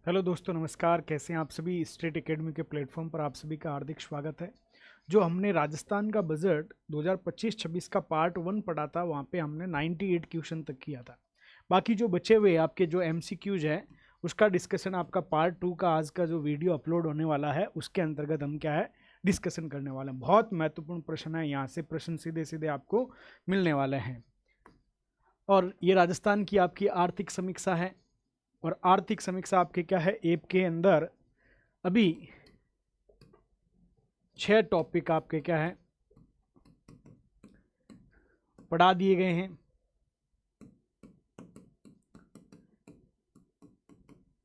Hello दोस्तों, नमस्कार। कैसे हैं आप सभी। स्टेट एकेडमी के प्लेटफॉर्म पर आप सभी का हार्दिक स्वागत है। जो हमने राजस्थान का बजट 2025-26 का पार्ट 1 पढ़ा था, वहाँ पे हमने 98 क्वेश्चन तक किया था। बाकी जो बचे हुए आपके जो MCQs है उसका डिस्कशन आपका पार्ट 2 का आज का जो वीडियो अपलोड होने वाला है उसके अंतर्गत हम क्या है डिस्कशन करने वाले हैं। बहुत महत्वपूर्ण प्रश्न है, यहाँ से प्रश्न सीधे सीधे आपको मिलने वाले हैं। और ये राजस्थान की आपकी आर्थिक समीक्षा है। और आर्थिक समीक्षा आपके क्या है, ऐप के अंदर अभी 6 टॉपिक आपके क्या है पढ़ा दिए गए हैं।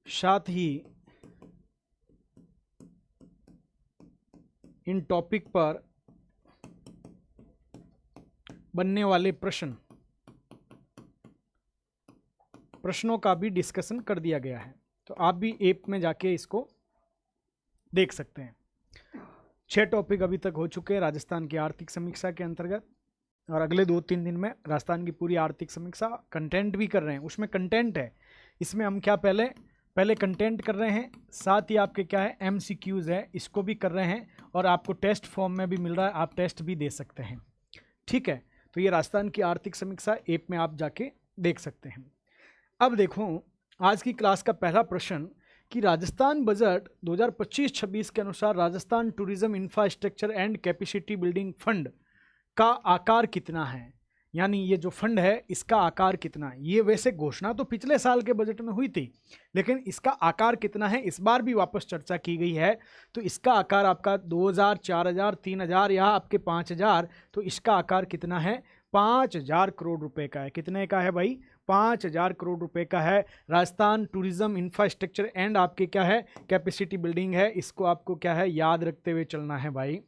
साथ ही इन टॉपिक पर बनने वाले प्रश्नों का भी डिस्कशन कर दिया गया है, तो आप भी ऐप में जाके इसको देख सकते हैं। 6 टॉपिक अभी तक हो चुके हैं राजस्थान की आर्थिक समीक्षा के अंतर्गत, और अगले 2-3 दिन में राजस्थान की पूरी आर्थिक समीक्षा कंटेंट भी कर रहे हैं। उसमें कंटेंट है, इसमें हम क्या पहले कंटेंट कर रहे हैं, साथ ही आपके क्या है MCQs है, इसको भी कर रहे हैं। और आपको टेस्ट फॉर्म में भी मिल रहा है, आप टेस्ट भी दे सकते हैं। ठीक है, तो ये राजस्थान की आर्थिक समीक्षा ऐप में आप जाके देख सकते हैं। अब देखो आज की क्लास का पहला प्रश्न कि राजस्थान बजट 2025-26 के अनुसार Rajasthan tourism infrastructure and capacity building fund का आकार कितना है। यानी ये जो फंड है इसका आकार कितना है। ये वैसे घोषणा तो पिछले साल के बजट में हुई थी, लेकिन इसका आकार कितना है इस बार भी वापस चर्चा की गई है। तो इसका आकार आपका 2000, 4000, 3000 या आपके 5000, तो इसका आकार कितना है 5000 करोड़ रुपए का है। कितने का है भाई 5000 करोड़ रुपए का है। राजस्थान टूरिज्म इंफ्रास्ट्रक्चर एंड आपके क्या है कैपेसिटी बिल्डिंग है, इसको आपको क्या है याद रखते हुए चलना है भाई।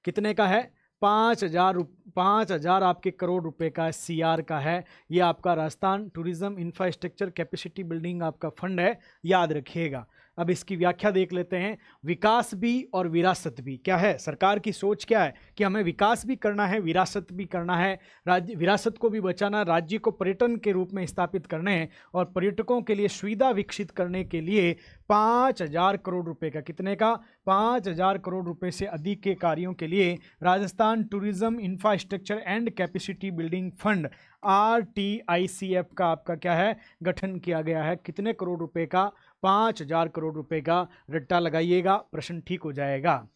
कितने का है 5000 आपके करोड़ रुपए का CR का है। ये आपका Rajasthan tourism infrastructure capacity building आपका फंड है, याद रखिएगा। अब इसकी व्याख्या देख लेते हैं। विकास भी और विरासत भी क्या है, सरकार की सोच क्या है कि हमें विकास भी करना है, विरासत भी करना है। राज्य विरासत को भी बचाना, राज्य को पर्यटन के रूप में स्थापित करने हैं और पर्यटकों के लिए सुविधा विकसित करने के लिए 5000 करोड़ रुपए का, कितने का 5000 करोड़ रुपए से अधिक के कार्यों के लिए Rajasthan tourism infrastructure and capacity building fund RTICF का आपका क्या है गठन किया गया है। कितने करोड़ रुपए का 5000 करोड़ रुपए का। रट्टा लगाइएगा, प्रश्न ठीक हो जाएगा।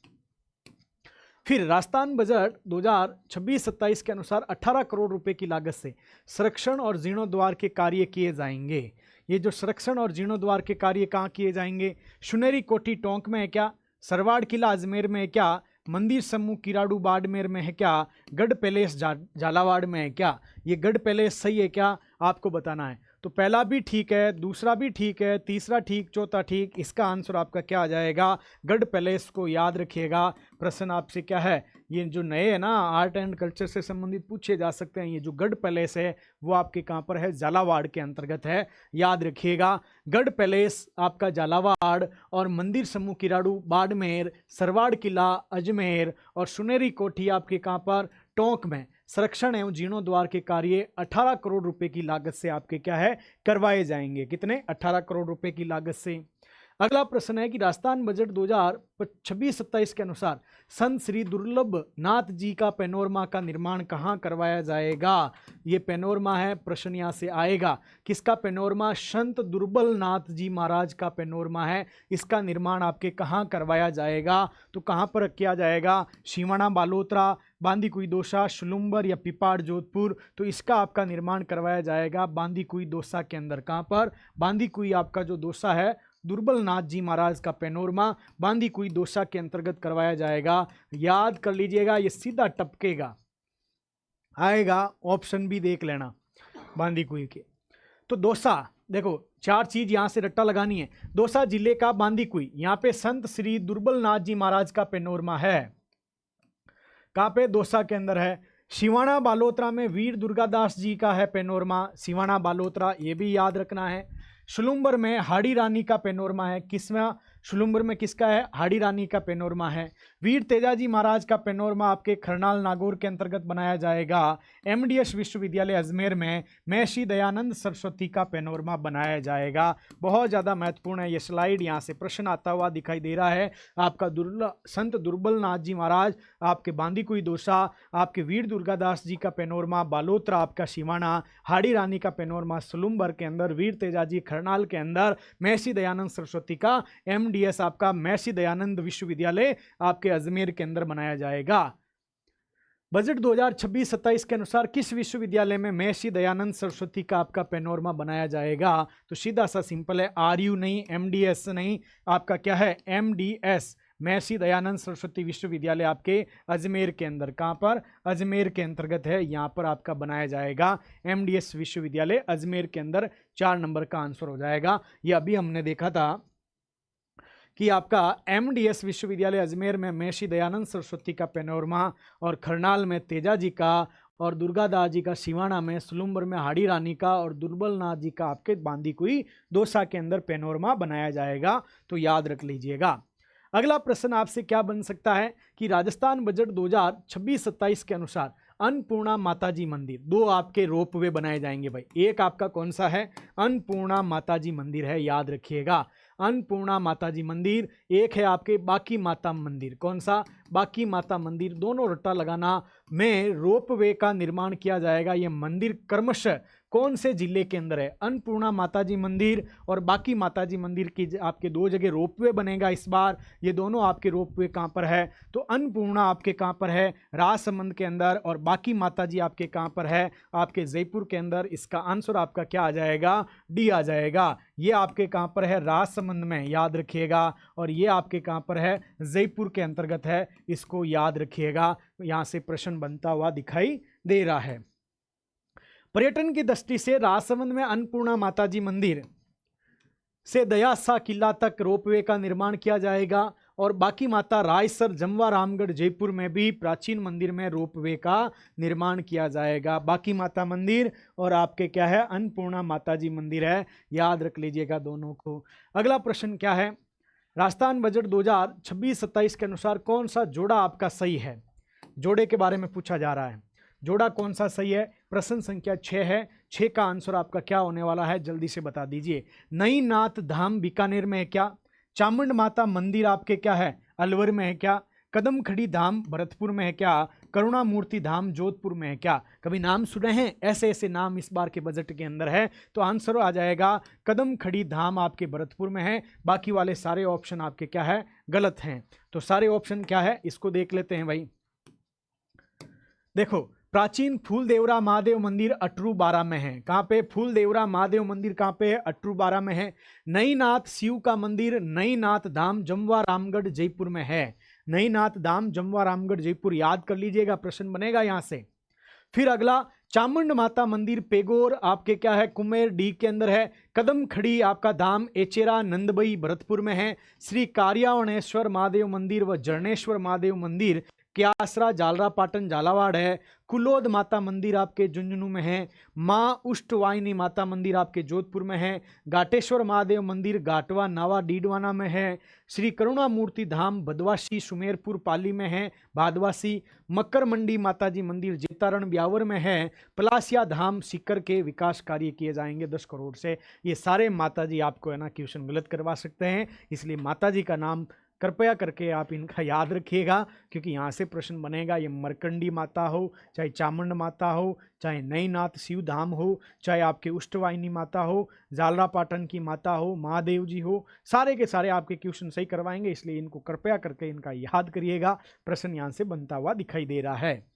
फिर राजस्थान बजट 2026-27 के अनुसार 18 करोड़ रुपए की लागत से संरक्षण और जीर्णोद्वार के कार्य किए जाएंगे। ये जो संरक्षण और जीर्णोद्वार के कार्य कहाँ किए जाएंगे, सुनेरी कोठी टोंक में है क्या, सरवाड़ किला अजमेर में है क्या, मंदिर समूह किराड़ू बाड़मेर में है क्या, गढ़ पैलेस झालावाड़ में है क्या। ये गढ़ पैलेस सही है क्या, आपको बताना है। तो पहला भी ठीक है, दूसरा भी ठीक है, तीसरा ठीक, चौथा ठीक। इसका आंसर आपका क्या आ जाएगा, गढ़ पैलेस को याद रखिएगा। प्रश्न आपसे क्या है, ये जो नए है ना आर्ट एंड कल्चर से संबंधित पूछे जा सकते हैं। ये जो गढ़ पैलेस है वो आपके कहाँ पर है, झालावाड़ के अंतर्गत है, याद रखिएगा। गढ़ पैलेस आपका झालावाड़ और मंदिर समूह किराड़ू बाड़मेर, सरवाड़ किला अजमेर और सुनेरी कोठी आपके कहाँ पर टोंक में संरक्षण एवं जीर्णोद्वार के कार्य 18 करोड़ रुपए की लागत से आपके क्या है करवाए जाएंगे। कितने 18 करोड़ रुपए की लागत से। अगला प्रश्न है कि राजस्थान बजट 2026-27 के अनुसार संत श्री दुर्लभ नाथ जी का पैनोरमा का निर्माण कहाँ करवाया जाएगा। ये पैनोरमा है, प्रश्न यहाँ से आएगा। किसका पैनोरमा, संत दुर्बल नाथ जी महाराज का पैनोरमा है। इसका निर्माण आपके कहाँ करवाया जाएगा, तो कहाँ पर किया जाएगा, सिवाना बालोतरा, बांदीकुई दोसा, शुलुम्बर या पिपाड़ जोधपुर। तो इसका आपका निर्माण करवाया जाएगा बांदीकुई दोसा के अंदर। कहाँ पर, बांदीकुई आपका जो दोसा है दुर्बल नाथ जी महाराज का पैनोरमा बांदीकुई दोसा के अंतर्गत करवाया जाएगा। याद कर लीजिएगा, ये सीधा टपकेगा आएगा, ऑप्शन भी देख लेना बांदीकुई के। तो दोसा देखो, 4 चीज यहां से रट्टा लगानी है। दोसा जिले का बांदीकुई, यहाँ पे संत श्री दुर्बल नाथ जी महाराज का पैनोरमा है। कहाँ पे, दोसा के अंदर है। सिवाना बालोतरा में वीर दुर्गादास जी का है पैनोरमा, सिवाना बालोतरा, ये भी याद रखना है। शुलुम्बर में हाड़ी रानी का पैनोरमा है। किसमें, सुलुम्बर में किसका है? हाड़ी रानी का पेनोरमा है। वीर तेजाजी महाराज का पेनोरमा आपके खरनाल नागौर के अंतर्गत बनाया जाएगा। एमडीएस विश्वविद्यालय अजमेर में महर्षि दयानंद सरस्वती का पेनोरमा बनाया जाएगा। बहुत ज़्यादा महत्वपूर्ण है ये स्लाइड, यहाँ से प्रश्न आता हुआ दिखाई दे रहा है। आपका संत दुर्बल नाथ जी महाराज, आपके बांदीकुई दोसा, आपके वीर दुर्गादास जी का पेनोरमा, बालोत्रा आपका शिवाना, हाड़ी रानी का पेनोरमा सुलुम्बर के अंदर, वीर तेजाजी खरनाल के अंदर, महर्षि दयानंद सरस्वती का एमडीएस आपका महर्षि दयानंद विश्वविद्यालय आपके अजमेर के अंदर बनाया जाएगा। बजट 2026-27 के अनुसार किस विश्वविद्यालय में महर्षि दयानंद सरस्वती का आपका पेनोरमा बनाया जाएगा? तो सीधा सा सिंपल है, आरयू नहीं, एमडीएस नहीं, आपका क्या है? एमडीएस, महर्षि दयानंद सरस्वती विश्वविद्यालय आपके अजमेर के अंदर। कहाँ पर? अजमेर के अंतर्गत है, यहाँ पर आपका बनाया जाएगा एमडीएस विश्वविद्यालय अजमेर के अंदर। 4 नंबर का आंसर हो जाएगा। ये अभी हमने देखा था कि आपका एमडीएस विश्वविद्यालय अजमेर में महर्षि दयानंद सरस्वती का पेनोरमा, और खरनाल में तेजाजी का, और दुर्गादास जी का सिवाना में, सुलुम्बर में हाड़ी रानी का, और दुर्बल नाथ जी का आपके बांदीकुई दोसा के अंदर पेनोरमा बनाया जाएगा। तो याद रख लीजिएगा। अगला प्रश्न आपसे क्या बन सकता है कि राजस्थान बजट 2026-27 के अनुसार अन्नपूर्णा माताजी मंदिर, 2 आपके रोपवे बनाए जाएंगे भाई। एक आपका कौन सा है? अन्नपूर्णा माताजी मंदिर है, याद रखिएगा। अन्नपूर्णा माताजी मंदिर। एक है आपके बाकी माता मंदिर। कौन सा? बाकी माता मंदिर। दोनों रट्टा लगाना में रोपवे का निर्माण किया जाएगा। ये मंदिर क्रमशः कौन से जिले के अंदर है? अन्नपूर्णा माताजी मंदिर और बाकी माताजी मंदिर की आपके 2 जगह रोपवे बनेगा इस बार। ये दोनों आपके रोपवे कहाँ पर है? तो अन्नपूर्णा आपके कहाँ पर है? राजसमंद के अंदर, और बाकी माताजी आपके कहाँ पर है? आपके जयपुर के अंदर। इसका आंसर आपका क्या आ जाएगा? डी आ जाएगा। ये आपके कहाँ पर है? राजसमंद में, याद रखिएगा। और ये आपके कहाँ पर है? जयपुर के अंतर्गत है, इसको याद रखिएगा। यहाँ से प्रश्न बनता हुआ दिखाई दे रहा है। पर्यटन की दृष्टि से राजसमंद में अन्नपूर्णा माताजी मंदिर से दयासा किला तक रोपवे का निर्माण किया जाएगा, और बाकी माता रायसर, जमवा, रामगढ़, जयपुर में भी प्राचीन मंदिर में रोपवे का निर्माण किया जाएगा। बाकी माता मंदिर और आपके क्या है? अन्नपूर्णा माताजी मंदिर है, याद रख लीजिएगा दोनों को। अगला प्रश्न क्या है? राजस्थान बजट 2026-27 के अनुसार कौन सा जोड़ा आपका सही है? जोड़े के बारे में पूछा जा रहा है। जोड़ा कौन सा सही है? प्रश्न संख्या 6 है। 6 का आंसर आपका क्या होने वाला है? जल्दी से बता दीजिए। नई नाथ धाम बीकानेर में है क्या? चामुंड माता मंदिर आपके क्या है? अलवर में है क्या? कदम खड़ी धाम भरतपुर में है क्या? करुणा मूर्ति धाम जोधपुर में है क्या? कभी नाम सुने हैं? ऐसे ऐसे नाम इस बार के बजट के अंदर है। तो आंसर आ जाएगा कदम खड़ी धाम आपके भरतपुर में है। बाकी वाले सारे ऑप्शन आपके क्या है? गलत हैं। तो सारे ऑप्शन क्या है इसको देख लेते हैं भाई। देखो, प्राचीन फूलदेवरा महादेव मंदिर अटरू 12 में है। कहाँ पे? फूलदेवरा महादेव मंदिर कहाँ पे है? अटरू 12 में है। नई नाथ शिव का मंदिर नई नाथ धाम जमवा रामगढ़ जयपुर में है। नई नाथ धाम जमवा रामगढ़ जयपुर, याद कर लीजिएगा, प्रश्न बनेगा यहाँ से। फिर अगला चामुंड माता मंदिर पेगोर आपके क्या है? कुमेर डी के अंदर है। कदम खड़ी आपका धाम एचेरा नंदबई भरतपुर में है। श्री कार्यावणेश्वर महादेव मंदिर व जर्णेश्वर महादेव मंदिर क्यासरा जालरा पाटन झालावाड़ है। कुलोद माता मंदिर आपके झुंझुनू में है। माँ उष्टवाहिनी माता मंदिर आपके जोधपुर में है। घाटेश्वर महादेव मंदिर घाटवा नावा डीडवाना में है। श्री करुणा मूर्ति धाम बदवासी सुमेरपुर पाली में है भादवासी। मकर मंडी माताजी मंदिर जेतारण ब्यावर में है। पलासिया धाम सीकर के विकास कार्य किए जाएंगे 10 करोड़ से। ये सारे माताजी आपको है ना क्वेश्चन गलत करवा सकते हैं, इसलिए माताजी का नाम कृपया करके आप इनका याद रखिएगा, क्योंकि यहाँ से प्रश्न बनेगा। ये मरकंडी माता हो, चाहे चामुंड माता हो, चाहे नई नाथ शिव धाम हो, चाहे आपके उष्टवाहिनी माता हो, जालरा पाटन की माता हो, महादेव जी हो, सारे के सारे आपके क्वेश्चन सही करवाएंगे, इसलिए इनको कृपया करके इनका याद करिएगा। प्रश्न यहाँ से बनता हुआ दिखाई दे रहा है।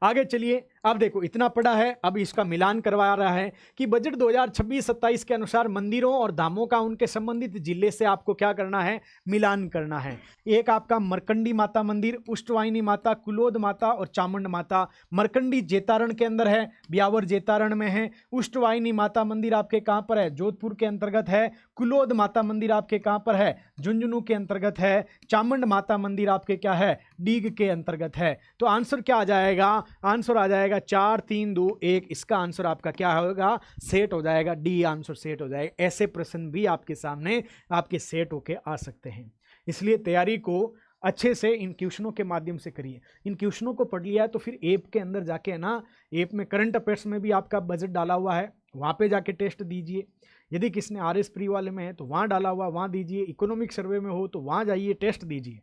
आगे चलिए, अब देखो इतना पड़ा है, अब इसका मिलान करवा रहा है कि बजट 2026-27 के अनुसार मंदिरों और धामों का उनके संबंधित जिले से आपको क्या करना है? मिलान करना है। एक आपका मरकंडी माता मंदिर, उष्टवाहिनी माता, कुलोद माता और चामुंड माता। मरकंडी जेतारण के अंदर है, ब्यावर जेतारण में है। उष्टवाहिनी माता मंदिर आपके कहाँ पर है? जोधपुर के अंतर्गत है। कुलोद माता मंदिर आपके कहाँ पर है? झुंझुनू के अंतर्गत है। चामुंड माता मंदिर आपके क्या है? डीग के अंतर्गत है। तो आंसर क्या आ जाएगा? आंसर आ जाएगा जाएगा 4 3 2 1, इसका आंसर आपका क्या होगा, सेट हो जाएगा, डी आंसर सेट हो जाएगा। ऐसे प्रश्न भी आपके सामने आपके सेट होके आ सकते हैं, इसलिए तैयारी को अच्छे से इन क्वेश्चनों के माध्यम से करिए। इन क्वेश्चनों को पढ़ लिया है तो फिर एप के अंदर जाके है ना, एप में करंट अफेयर्स में भी आपका बजट डाला हुआ है, वहाँ पे जाके टेस्ट दीजिए। यदि किसने आरएस प्री वाले में है तो वहाँ डाला हुआ, वहाँ दीजिए। इकोनॉमिक सर्वे में हो तो वहाँ जाइए, टेस्ट दीजिए।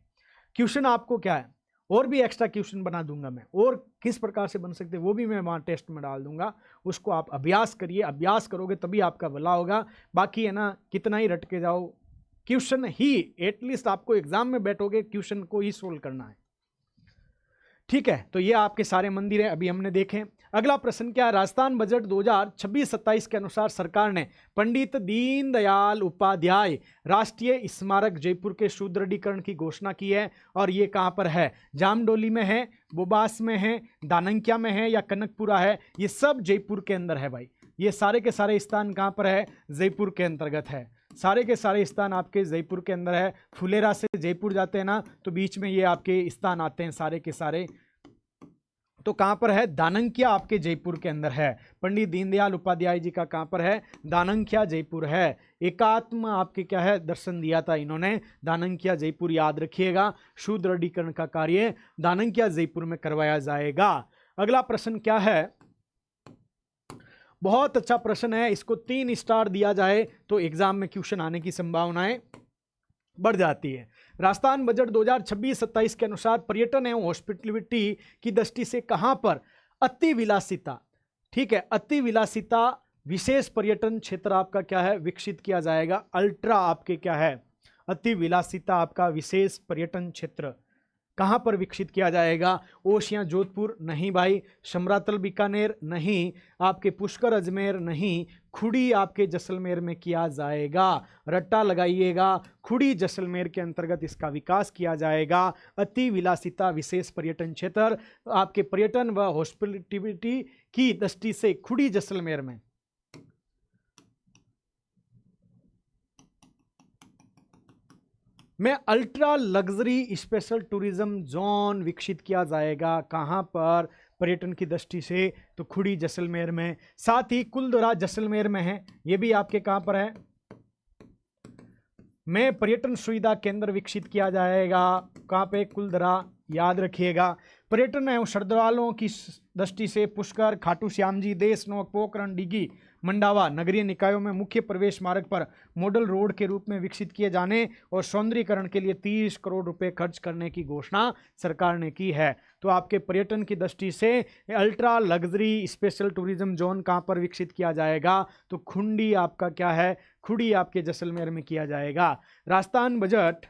क्वेश्चन आपको क्या है, और भी एक्स्ट्रा क्वेश्चन बना दूंगा मैं, और किस प्रकार से बन सकते हैं वो भी मैं वहाँ टेस्ट में डाल दूंगा। उसको आप अभ्यास करिए, अभ्यास करोगे तभी आपका भला होगा। बाकी है ना, कितना ही रट के जाओ, क्वेश्चन ही एटलीस्ट आपको एग्जाम में बैठोगे क्वेश्चन को ही सोल्व करना है, ठीक है। तो ये आपके सारे मंदिर है, अभी हमने देखे। अगला प्रश्न क्या है, राजस्थान बजट 2026-27 के अनुसार सरकार ने पंडित दीनदयाल उपाध्याय राष्ट्रीय स्मारक जयपुर के सुदृढ़ीकरण की घोषणा की है, और ये कहाँ पर है, जामडोली में है, बोबास में है, दानंकिया में है या कनकपुरा है, ये सब जयपुर के अंदर है भाई। ये सारे के सारे स्थान कहाँ पर है, जयपुर के अंतर्गत है। सारे के सारे स्थान आपके जयपुर के अंदर है। फुलेरा से जयपुर जाते हैं ना, तो बीच में ये आपके स्थान आते हैं सारे के सारे। तो कहाँ पर है, दानंकिया आपके जयपुर के अंदर है। पंडित दीनदयाल उपाध्याय जी का कहाँ पर है, दानंकिया जयपुर है। एकात्म आपके क्या है, दर्शन दिया था इन्होंने, दानंकिया जयपुर, याद रखिएगा। सुदृढ़ीकरण का कार्य दानंकिया जयपुर में करवाया जाएगा। अगला प्रश्न क्या है, बहुत अच्छा प्रश्न है, इसको 3 स्टार दिया जाए तो एग्जाम में क्वेश्चन आने की संभावनाएं बढ़ जाती है। राजस्थान बजट 2026-27 के अनुसार पर्यटन एवं हॉस्पिटलिटी की दृष्टि से कहां पर अति विलासिता, ठीक है, अति विलासिता विशेष पर्यटन क्षेत्र आपका क्या है, विकसित किया जाएगा। अल्ट्रा आपके क्या है, अति विलासिता आपका विशेष पर्यटन क्षेत्र कहां पर विकसित किया जाएगा, ओशिया जोधपुर नहीं भाई, समरातल बीकानेर नहीं, आपके पुष्कर अजमेर नहीं, खुड़ी आपके जैसलमेर में किया जाएगा। रट्टा लगाइएगा, खुड़ी जैसलमेर के अंतर्गत इसका विकास किया जाएगा। अति विलासिता विशेष पर्यटन क्षेत्र आपके पर्यटन व हॉस्पिटलिटी की दृष्टि से खुड़ी जैसलमेर में ultra luxury special tourism zone विकसित किया जाएगा। कहां पर, पर्यटन की दृष्टि से तो खुड़ी जैसलमेर में। साथ ही कुलदरा जैसलमेर में है, ये भी आपके कहां पर है, में पर्यटन सुविधा केंद्र विकसित किया जाएगा। कहां पे, कुलदरा, याद रखिएगा। पर्यटन एवं श्रद्धालुओं की दृष्टि से पुष्कर, खाटू श्याम जी, देशनोक, पोखरण, डिगी, मंडावा नगरीय निकायों में मुख्य प्रवेश मार्ग पर मॉडल रोड के रूप में विकसित किए जाने और सौंदर्यीकरण के लिए 30 करोड़ रुपए खर्च करने की घोषणा सरकार ने की है। तो आपके पर्यटन की दृष्टि से ultra luxury special tourism zone कहाँ पर विकसित किया जाएगा, तो खुंडी आपका क्या है, खुड़ी आपके जैसलमेर में किया जाएगा। राजस्थान बजट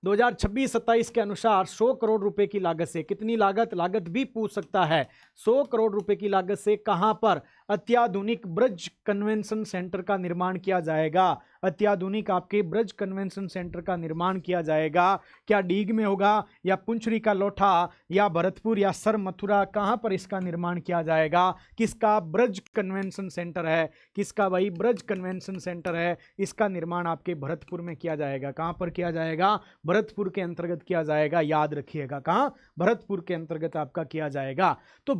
2026-27 के अनुसार 100 करोड़ रुपए की लागत से, कितनी लागत भी पूछ सकता है, 100 करोड़ रुपए की लागत से कहां पर अत्याधुनिक ब्रज कन्वेंशन सेंटर का निर्माण किया जाएगा। अत्याधुनिक आपके ब्रज कन्वेंशन सेंटर का निर्माण किया जाएगा। क्या डीग में होगा या पुंचरी का लोठा या भरतपुर या सर मथुरा, कहां पर इसका निर्माण किया जाएगा। किसका, ब्रज कन्वेंशन सेंटर है, किसका भाई, ब्रज कन्वेंशन सेंटर है। इसका निर्माण आपके भरतपुर में किया जाएगा। कहां पर किया जाएगा, भरतपुर के अंतर्गत किया जाएगा, याद रखिएगा। कहां, भरतपुर के अंतर्गत आपका किया जाएगा। तो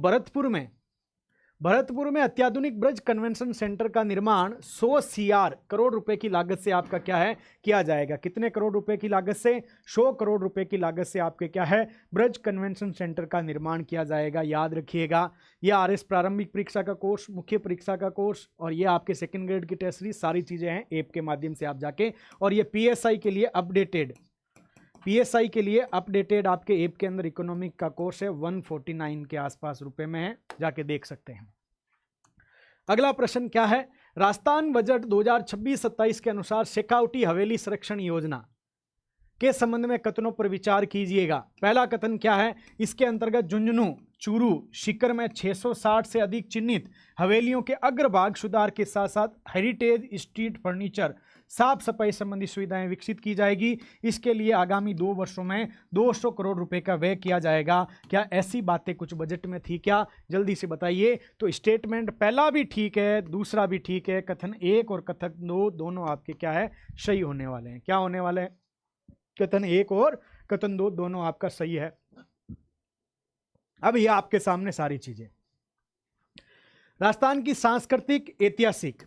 भरतपुर में अत्याधुनिक ब्रज कन्वेंशन सेंटर का निर्माण 100 करोड़ रुपए की लागत से आपका क्या है, किया जाएगा। कितने करोड़ रुपए की लागत से, 100 करोड़ रुपए की लागत से आपके क्या है, ब्रज कन्वेंशन सेंटर का निर्माण किया जाएगा, याद रखिएगा। यह आरएस प्रारंभिक परीक्षा का कोर्स, मुख्य परीक्षा का कोर्स, और ये आपके सेकंड ग्रेड की टेस्ट सीरीज, सारी चीजें हैं ऐप के माध्यम से आप जाके, और ये पीएसआई के लिए अपडेटेड आपके ऐप के अंदर इकोनॉमिक का कोर्स है, 149 के आसपास रुपए में है, जाके देख सकते हैं। अगला प्रश्न क्या है, राजस्थान बजट 2026-27 के अनुसार शेखावटी हवेली संरक्षण योजना के संबंध में कथनों पर विचार कीजिएगा। पहला कथन क्या है, इसके अंतर्गत झुंझुनू, चूरू, सीकर में 660 से अधिक चिन्हित हवेलियों के अग्रभाग सुधार के साथ साथ हेरिटेज स्ट्रीट फर्नीचर, साफ सफाई संबंधी सुविधाएं विकसित की जाएगी। इसके लिए आगामी 2 वर्षों में 200 करोड़ रुपए का व्यय किया जाएगा। क्या ऐसी बातें कुछ बजट में थी क्या, जल्दी से बताइए। तो स्टेटमेंट पहला भी ठीक है, दूसरा भी ठीक है, कथन 1 और कथन 2 दोनों आपके क्या है, सही होने वाले हैं। क्या होने वाले हैं, कथन 1 और कथन 2 दोनों आपका सही है। अब ये आपके सामने सारी चीजें। राजस्थान की सांस्कृतिक, ऐतिहासिक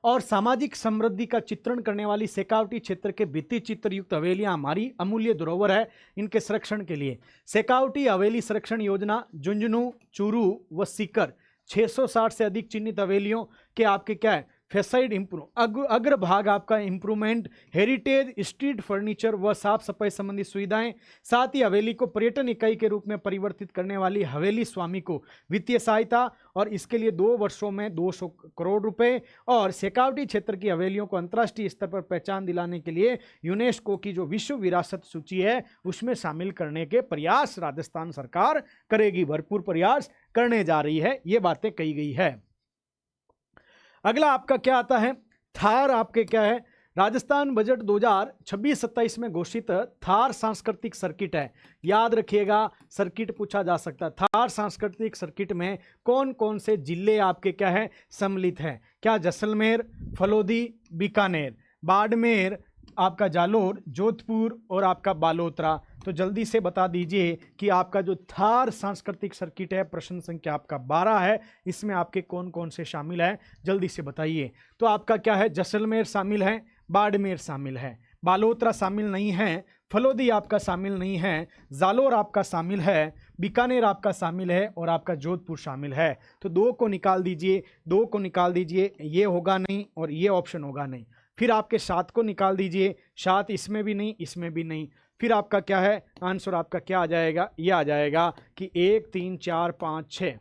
और सामाजिक समृद्धि का चित्रण करने वाली शेखावटी क्षेत्र के भित्ति चित्र युक्त हवेलियां हमारी अमूल्य धरोहर है। इनके संरक्षण के लिए शेखावटी हवेली संरक्षण योजना झुंझुनू, चूरू व सीकर 660 से अधिक चिन्हित हवेलियों के आपके क्या है फेसाइड अग्र भाग आपका इंप्रूवमेंट, हेरिटेज, स्ट्रीट फर्नीचर व साफ सफाई संबंधी सुविधाएं, साथ ही हवेली को पर्यटन इकाई के रूप में परिवर्तित करने वाली हवेली स्वामी को वित्तीय सहायता, और इसके लिए 2 वर्षों में 200 करोड़ रुपए, और शेखावटी क्षेत्र की हवेलियों को अंतर्राष्ट्रीय स्तर पर पहचान दिलाने के लिए यूनेस्को की जो विश्व विरासत सूची है उसमें शामिल करने के प्रयास राजस्थान सरकार करेगी, भरपूर प्रयास करने जा रही है, ये बातें कही गई है। अगला आपका क्या आता है, थार आपके क्या है, राजस्थान बजट 2026-27 में घोषित थार सांस्कृतिक सर्किट है। याद रखिएगा, सर्किट पूछा जा सकता है। थार सांस्कृतिक सर्किट में कौन कौन से जिले आपके क्या है सम्मिलित हैं? क्या जैसलमेर, फलोदी, बीकानेर, बाड़मेर, आपका जालोर, जोधपुर और आपका बालोतरा। तो जल्दी से बता दीजिए कि आपका जो थार सांस्कृतिक सर्किट है, प्रश्न संख्या आपका 12 है, इसमें आपके कौन कौन से शामिल है, जल्दी से बताइए। तो आपका क्या है, जैसलमेर शामिल है, बाड़मेर शामिल है, बालोतरा शामिल नहीं है, फलोदी आपका शामिल नहीं है, जालोर आपका शामिल है, बीकानेर आपका शामिल है और आपका जोधपुर शामिल है। तो 2 को निकाल दीजिए, 2 को निकाल दीजिए, ये होगा नहीं और ये ऑप्शन होगा नहीं। फिर आपके 7 को निकाल दीजिए, 7 इसमें भी नहीं, इसमें भी नहीं। फिर आपका क्या है आंसर, आपका क्या आ जाएगा, ये आ जाएगा कि 1 3 4 5 6,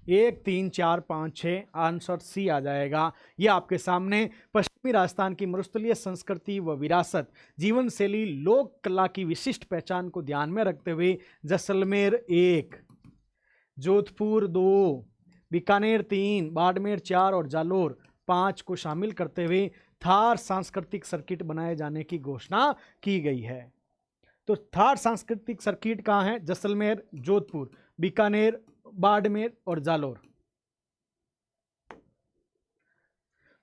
1 3 4 5 6, आंसर सी आ जाएगा। ये आपके सामने पश्चिमी राजस्थान की मरुस्थलीय संस्कृति व विरासत, जीवन शैली, लोक कला की विशिष्ट पहचान को ध्यान में रखते हुए जैसलमेर 1, जोधपुर 2, बीकानेर 3, बाड़मेर 4 और जालोर 5 को शामिल करते हुए थार सांस्कृतिक सर्किट बनाए जाने की घोषणा की गई है। तो थार सांस्कृतिक सर्किट कहाँ है? जैसलमेर, जोधपुर, बीकानेर, बाड़मेर और जालोर।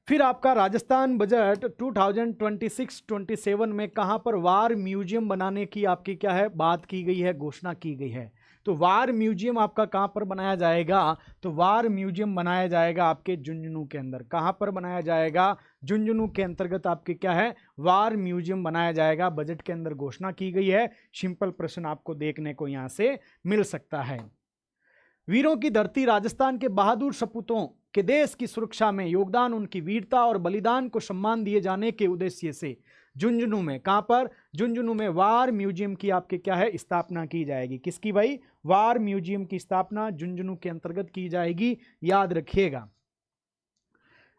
फिर आपका राजस्थान बजट 2026-27 में कहां पर वार म्यूजियम बनाने की आपकी क्या है बात की गई है, घोषणा की गई है। तो वार म्यूजियम आपका कहां पर बनाया जाएगा? तो वार म्यूजियम बनाया जाएगा आपके झुंझुनू के अंदर। कहां पर बनाया जाएगा? झुंझुनू के अंतर्गत आपके क्या है वार म्यूजियम बनाया जाएगा, बजट के अंदर घोषणा की गई है। सिंपल प्रश्न आपको देखने को यहां से मिल सकता है। वीरों की धरती राजस्थान के बहादुर सपूतों के देश की सुरक्षा में योगदान, उनकी वीरता और बलिदान को सम्मान दिए जाने के उद्देश्य से झुंझुनू में, कहां पर? झुंझुनू में वार म्यूजियम की आपके क्या है स्थापना की जाएगी। किसकी भाई? वार म्यूजियम की स्थापना झुंझुनू के अंतर्गत की जाएगी, याद रखिएगा।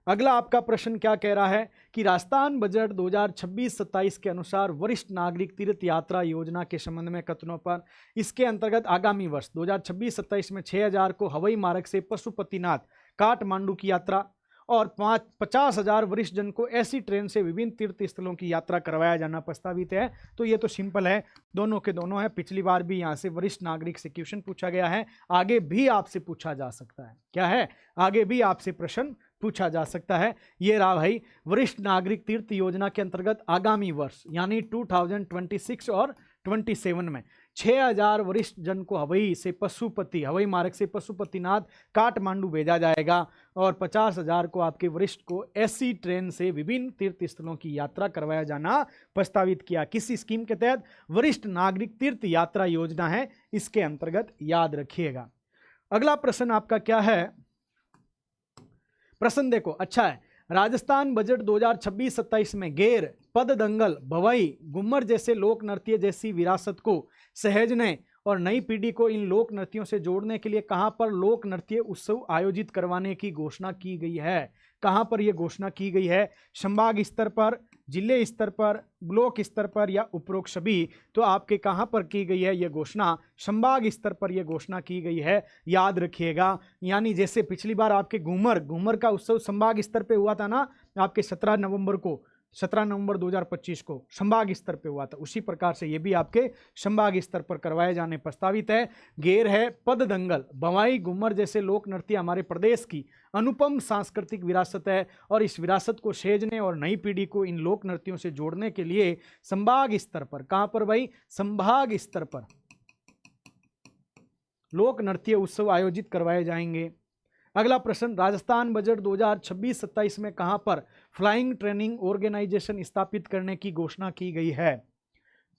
अगला आपका प्रश्न क्या कह रहा है कि राजस्थान बजट 2026-27 के अनुसार वरिष्ठ नागरिक तीर्थ यात्रा योजना के संबंध में कथनों पर, इसके अंतर्गत आगामी वर्ष 2026-27 में 6000 को हवाई मार्ग से पशुपतिनाथ काठमांडू की यात्रा और 50,000 वरिष्ठ जन को ऐसी ट्रेन से विभिन्न तीर्थ स्थलों की यात्रा करवाया जाना प्रस्तावित है। तो ये तो सिंपल है, दोनों के दोनों है। पिछली बार भी यहाँ से वरिष्ठ नागरिक से क्वेश्चन पूछा गया है, आगे भी आपसे पूछा जा सकता है। क्या है? आगे भी आपसे प्रश्न पूछा जा सकता है। ये रहा भाई वरिष्ठ नागरिक तीर्थ योजना के अंतर्गत आगामी वर्ष यानी 2026 और 27 में 6000 वरिष्ठ जन को हवाई मार्ग से पशुपतिनाथ काठमांडू भेजा जाएगा और 50,000 को आपके वरिष्ठ को ऐसी ट्रेन से विभिन्न तीर्थ स्थलों की यात्रा करवाया जाना प्रस्तावित किया। किसी स्कीम के तहत? वरिष्ठ नागरिक तीर्थ यात्रा योजना है, इसके अंतर्गत, याद रखिएगा। अगला प्रश्न आपका क्या है? प्रश्न देखो अच्छा है। राजस्थान बजट 2026-27 में गेर, पद दंगल, भवाई, घुम्मर जैसे लोक नृत्य जैसी विरासत को सहेजने और नई पीढ़ी को इन लोक नृत्यों से जोड़ने के लिए कहां पर लोक नृत्य उत्सव आयोजित करवाने की घोषणा की गई है? कहां पर यह घोषणा की गई है? संभाग स्तर पर, जिले स्तर पर, ब्लॉक स्तर पर या उपरोक्त सभी? तो आपके कहां पर की गई है यह घोषणा? संभाग स्तर पर यह घोषणा की गई है, याद रखिएगा। यानी जैसे पिछली बार आपके घूमर का उत्सव संभाग स्तर पे हुआ था ना, आपके 17 नवंबर 2025 को संभाग स्तर पे हुआ था, उसी प्रकार से ये भी आपके संभाग स्तर पर करवाए जाने प्रस्तावित है। गेर है, पद दंगल, भवाई, घुम्मर जैसे लोक नृत्य हमारे प्रदेश की अनुपम सांस्कृतिक विरासत है और इस विरासत को सहेजने और नई पीढ़ी को इन लोक नृत्यों से जोड़ने के लिए संभाग स्तर पर, कहां पर भाई? संभाग स्तर पर लोक नृत्य उत्सव आयोजित करवाए जाएंगे। अगला प्रश्न, राजस्थान बजट 2026-27 में कहां पर फ्लाइंग ट्रेनिंग ऑर्गेनाइजेशन स्थापित करने की घोषणा की गई है?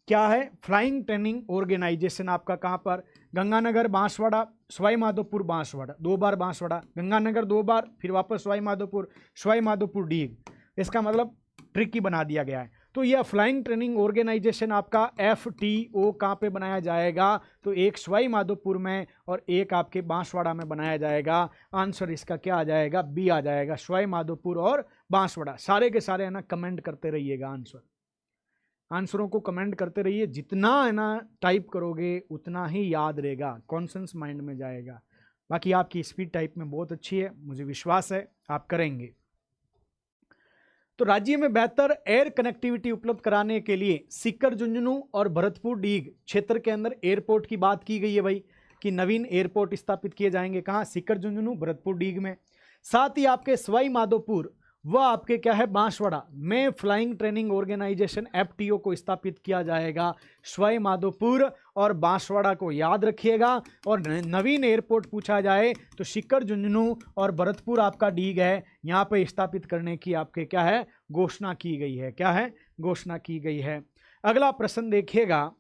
क्या है? फ्लाइंग ट्रेनिंग ऑर्गेनाइजेशन आपका कहां पर? गंगानगर, बांसवाड़ा, सवाई माधोपुर, बांसवाड़ा, 2 बार बांसवाड़ा, गंगानगर 2 बार, फिर वापस सवाई माधोपुर डीग। इसका मतलब ट्रिकी बना दिया गया है। तो यह फ्लाइंग ट्रेनिंग ऑर्गेनाइजेशन आपका FTO कहाँ पे बनाया जाएगा? तो एक सवाई माधोपुर में और एक आपके बांसवाड़ा में बनाया जाएगा। आंसर इसका क्या आ जाएगा? बी आ जाएगा, सवाई माधोपुर और बांसवाड़ा। सारे के सारे है ना कमेंट करते रहिएगा, आंसरों को कमेंट करते रहिए। जितना है ना टाइप करोगे उतना ही याद रहेगा, कॉन्सेंस माइंड में जाएगा। बाकी आपकी स्पीड टाइप में बहुत अच्छी है, मुझे विश्वास है आप करेंगे। तो राज्य में बेहतर एयर कनेक्टिविटी उपलब्ध कराने के लिए सीकर, झुंझुनू और भरतपुर डीग क्षेत्र के अंदर एयरपोर्ट की बात की गई है भाई, कि नवीन एयरपोर्ट स्थापित किए जाएंगे। कहाँ? सीकर, झुंझुनू, भरतपुर डीग में। साथ ही आपके सवाई माधोपुर वह आपके क्या है, बांसवाड़ा में फ्लाइंग ट्रेनिंग ऑर्गेनाइजेशन FTO को स्थापित किया जाएगा। सवाई माधोपुर और बांसवाड़ा को याद रखिएगा। और नवीन एयरपोर्ट पूछा जाए तो सीकर, झुंझुनू और भरतपुर आपका डीग है, यहाँ पे स्थापित करने की आपके क्या है, घोषणा की गई है। क्या है? घोषणा की गई है। अगला प्रश्न देखिएगा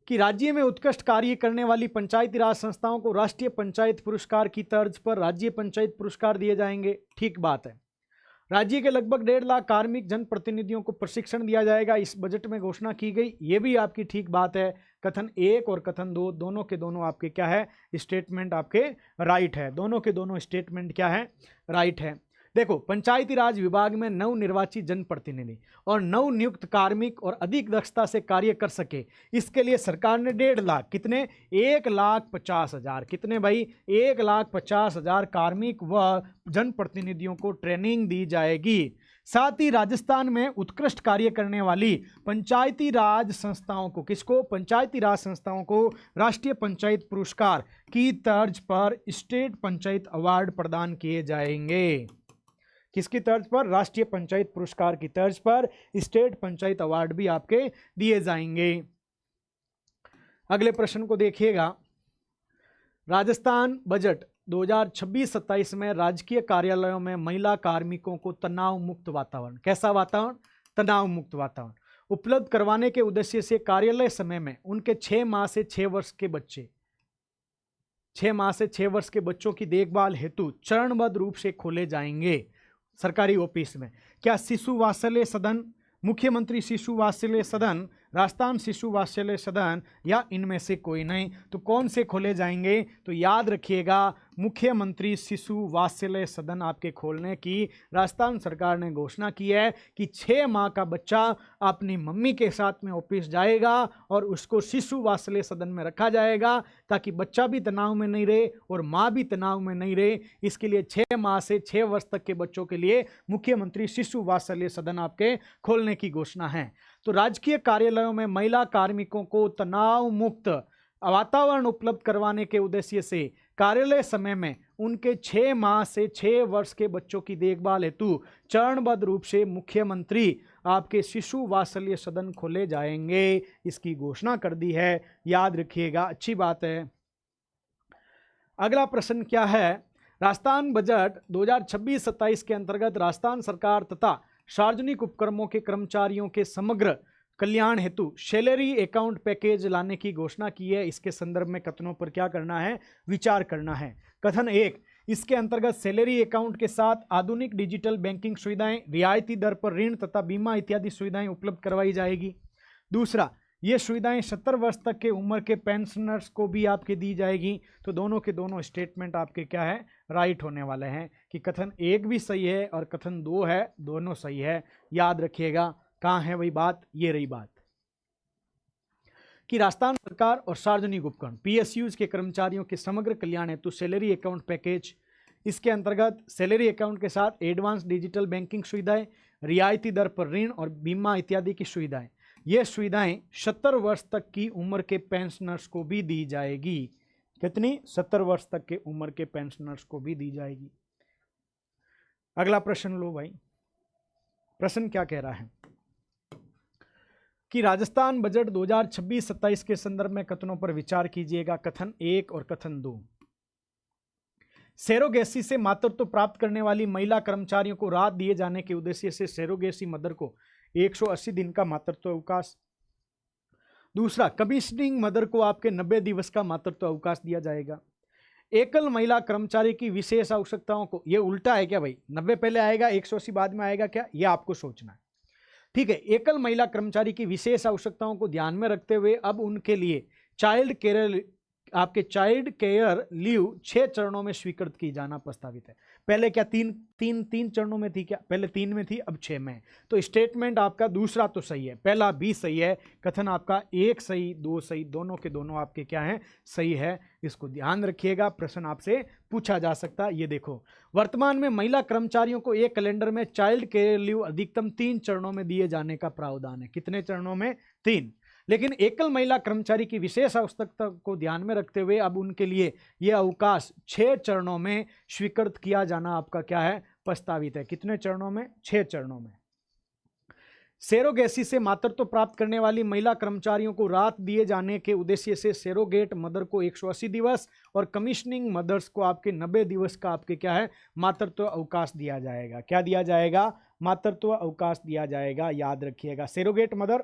कि राज्य में उत्कृष्ट कार्य करने वाली पंचायती राज संस्थाओं को राष्ट्रीय पंचायत पुरस्कार की तर्ज पर राज्य पंचायत पुरस्कार दिए जाएंगे। ठीक बात है। राज्य के लगभग 1.5 लाख कार्मिक जनप्रतिनिधियों को प्रशिक्षण दिया जाएगा, इस बजट में घोषणा की गई। ये भी आपकी ठीक बात है। कथन 1 और कथन 2 दोनों के दोनों आपके क्या है, स्टेटमेंट आपके राइट है। दोनों के दोनों स्टेटमेंट क्या है, राइट है। देखो, पंचायती राज विभाग में नवनिर्वाचित जनप्रतिनिधि और नवनियुक्त कार्मिक और अधिक दक्षता से कार्य कर सके, इसके लिए सरकार ने 1.5 लाख, कितने, 1,50,000, कितने भाई, 1,50,000 कार्मिक व जनप्रतिनिधियों को ट्रेनिंग दी जाएगी। साथ ही राजस्थान में उत्कृष्ट कार्य करने वाली पंचायती राज संस्थाओं को, किसको, पंचायती राज संस्थाओं को राष्ट्रीय पंचायत पुरस्कार की तर्ज पर स्टेट पंचायत अवार्ड प्रदान किए जाएंगे। किसकी तर्ज पर? राष्ट्रीय पंचायत पुरस्कार की तर्ज पर स्टेट पंचायत अवार्ड भी आपके दिए जाएंगे। अगले प्रश्न को देखिएगा, राजस्थान बजट 2026-27 में राजकीय कार्यालयों में महिला कार्मिकों को तनाव मुक्त वातावरण, कैसा वातावरण, तनाव मुक्त वातावरण उपलब्ध करवाने के उद्देश्य से कार्यालय समय में उनके 6 माह से 6 वर्ष के बच्चे, 6 माह से 6 वर्ष के बच्चों की देखभाल हेतु चरणबद्ध रूप से खोले जाएंगे सरकारी ऑफिस में। क्या शिशु वात्सल्य सदन, मुख्यमंत्री शिशु वात्सल्य सदन, राजस्थान शिशु वात्सल्य सदन, या इनमें से कोई नहीं? तो कौन से खोले जाएंगे? तो याद रखिएगा, मुख्यमंत्री शिशु वात्सल्य सदन आपके खोलने की राजस्थान सरकार ने घोषणा की है कि 6 माह का बच्चा अपनी मम्मी के साथ में ऑफिस जाएगा और उसको शिशु वात्सल्य सदन में रखा जाएगा, ताकि बच्चा भी तनाव में नहीं रहे और माँ भी तनाव में नहीं रहे। इसके लिए 6 माह से 6 वर्ष तक के बच्चों के लिए मुख्यमंत्री शिशु वात्सल्य सदन आपके खोलने की घोषणा है। तो राजकीय कार्यालयों में महिला कार्मिकों को तनाव मुक्त वातावरण उपलब्ध करवाने के उद्देश्य से कार्यालय समय में उनके 6 माह से 6 वर्ष के बच्चों की देखभाल हेतु चरणबद्ध रूप से मुख्यमंत्री आपके शिशु वात्सल्य सदन खोले जाएंगे, इसकी घोषणा कर दी है। याद रखिएगा, अच्छी बात है। अगला प्रश्न क्या है, राजस्थान बजट 2026-27 के अंतर्गत राजस्थान सरकार तथा सार्वजनिक उपक्रमों के कर्मचारियों के समग्र कल्याण हेतु सैलरी अकाउंट पैकेज लाने की घोषणा की है। इसके संदर्भ में कथनों पर क्या करना है, विचार करना है। कथन 1, इसके अंतर्गत सैलरी अकाउंट के साथ आधुनिक डिजिटल बैंकिंग सुविधाएं, रियायती दर पर ऋण तथा बीमा इत्यादि सुविधाएं उपलब्ध करवाई जाएगी। दूसरा, ये सुविधाएं 70 वर्ष तक के उम्र के पेंशनर्स को भी आपके दी जाएगी। तो दोनों के दोनों स्टेटमेंट आपके क्या है, राइट होने वाले हैं, कि कथन 1 भी सही है और कथन 2 है, दोनों सही है। याद रखिएगा, कहाँ है वही बात, ये रही बात कि राजस्थान सरकार और सार्वजनिक उपक्रम PSUs के कर्मचारियों के समग्र कल्याण हेतु सैलरी अकाउंट पैकेज, इसके अंतर्गत सैलरी अकाउंट के साथ एडवांस डिजिटल बैंकिंग सुविधाएं, रियायती दर पर ऋण और बीमा इत्यादि की सुविधाएं, ये सुविधाएं 70 वर्ष तक की उम्र के पेंशनर्स को भी दी जाएगी। कितनी? 70 वर्ष तक के उम्र के पेंशनर्स को भी दी जाएगी। अगला प्रश्न लो भाई, प्रश्न क्या कह रहा है कि राजस्थान बजट 2026-27 के संदर्भ में कथनों पर विचार कीजिएगा। कथन 1 और कथन 2। सेरोगेसी से मातृत्व प्राप्त करने वाली महिला कर्मचारियों को राहत दिए जाने के उद्देश्य से सेरोगेसी मदर को 180 दिन का मातृत्व अवकाश। दूसरा, कमीशनिंग मदर को आपके 90 दिवस का मातृत्व अवकाश दिया जाएगा। एकल महिला कर्मचारी की विशेष आवश्यकताओं को, ये उल्टा है क्या भाई? 90 पहले आएगा, 180 बाद में आएगा क्या? ये आपको सोचना है। ठीक है, एकल महिला कर्मचारी की विशेष आवश्यकताओं को ध्यान में रखते हुए अब उनके लिए चाइल्ड केयर लीव 6 चरणों में स्वीकृत की जाना प्रस्तावित है। पहले क्या तीन चरणों में थी क्या? पहले 3 में थी, अब 6 में। तो स्टेटमेंट आपका दूसरा तो सही है, पहला भी सही है। कथन आपका 1 सही 2 सही, दोनों के दोनों आपके क्या हैं? सही है। इसको ध्यान रखिएगा, प्रश्न आपसे पूछा जा सकता है। ये देखो, वर्तमान में महिला कर्मचारियों को एक कैलेंडर में चाइल्ड केयर लीव अधिकतम 3 चरणों में दिए जाने का प्रावधान है। कितने चरणों में? 3। लेकिन एकल महिला कर्मचारी की विशेष आवश्यकता को ध्यान में रखते हुए अब उनके लिए यह अवकाश 6 चरणों में स्वीकृत किया जाना आपका क्या है? प्रस्तावित है। कितने चरणों में? 6 चरणों में। सेरोगेसी से मातृत्व प्राप्त करने वाली महिला कर्मचारियों को राहत दिए जाने के उद्देश्य से सेरोगेट मदर को 180 दिवस और कमीशनिंग मदर्स को आपके 90 दिवस का आपके क्या है? मातृत्व अवकाश दिया जाएगा। क्या दिया जाएगा? मातृत्व अवकाश दिया जाएगा। याद रखिएगा, सेरोगेट मदर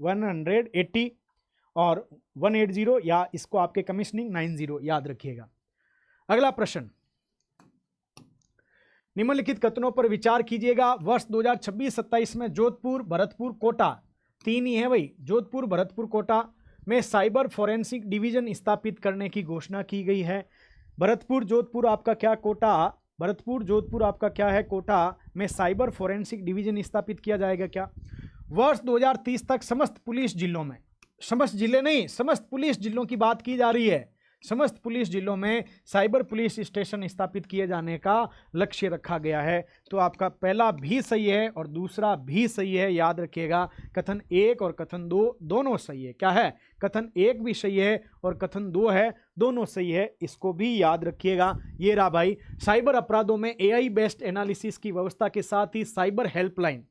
180 और 180, या इसको आपके कमीशनिंग 90, याद रखिएगा। अगला प्रश्न, निम्नलिखित कथनों पर विचार कीजिएगा। वर्ष 2026-27 में जोधपुर, भरतपुर, कोटा, 3 ही है भाई, जोधपुर, भरतपुर, कोटा में साइबर फोरेंसिक डिवीजन स्थापित करने की घोषणा की गई है। भरतपुर, जोधपुर आपका क्या? कोटा। भरतपुर, जोधपुर आपका क्या है? कोटा में साइबर फोरेंसिक डिवीजन स्थापित किया जाएगा क्या? वर्ष 2030 तक समस्त पुलिस जिलों में, समस्त जिले नहीं, समस्त पुलिस जिलों की बात की जा रही है, समस्त पुलिस जिलों में साइबर पुलिस स्टेशन स्थापित किए जाने का लक्ष्य रखा गया है। तो आपका पहला भी सही है और दूसरा भी सही है। याद रखिएगा, कथन 1 और कथन 2 दोनों सही है। क्या है? कथन 1 भी सही है और कथन 2 है, दोनों सही है। इसको भी याद रखिएगा। ये रहा भाई, साइबर अपराधों में AI बेस्ड एनालिसिस की व्यवस्था के साथ ही साइबर हेल्पलाइन,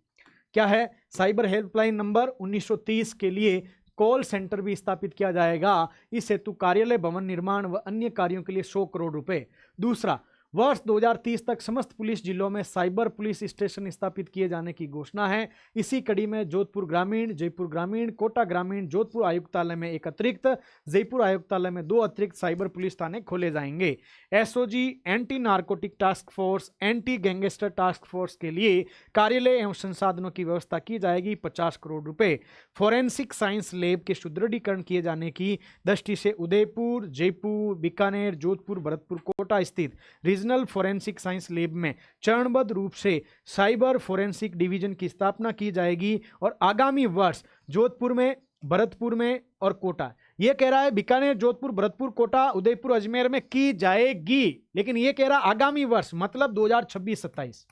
क्या है? साइबर हेल्पलाइन नंबर 1930 के लिए कॉल सेंटर भी स्थापित किया जाएगा। इस हेतु कार्यालय भवन निर्माण व अन्य कार्यों के लिए 100 करोड़ रुपए। दूसरा, वर्ष 2030 तक समस्त पुलिस जिलों में साइबर पुलिस स्टेशन स्थापित किए जाने की घोषणा है। इसी कड़ी में जोधपुर ग्रामीण, जयपुर ग्रामीण, कोटा ग्रामीण, जोधपुर आयुक्तालय में 1 अतिरिक्त, जयपुर आयुक्तालय में 2 अतिरिक्त साइबर पुलिस थाने खोले जाएंगे। SOG anti narcotic task force, anti gangster task force के लिए कार्यालय एवं संसाधनों की व्यवस्था की जाएगी, 50 करोड़ रुपए। फोरेंसिक साइंस लैब के सुदृढ़ीकरण किए जाने की दृष्टि से उदयपुर, जयपुर, बीकानेर, जोधपुर, भरतपुर, कोटा स्थित रीजनल फोरेंसिक साइंस लैब में चरणबद्ध रूप से साइबर फोरेंसिक डिवीजन की स्थापना की जाएगी और आगामी वर्ष जोधपुर में, भरतपुर में और कोटा, यह कह रहा है बीकानेर, जोधपुर, भरतपुर, कोटा, उदयपुर, अजमेर में की जाएगी, लेकिन यह कह रहा आगामी वर्ष, मतलब 2026-27।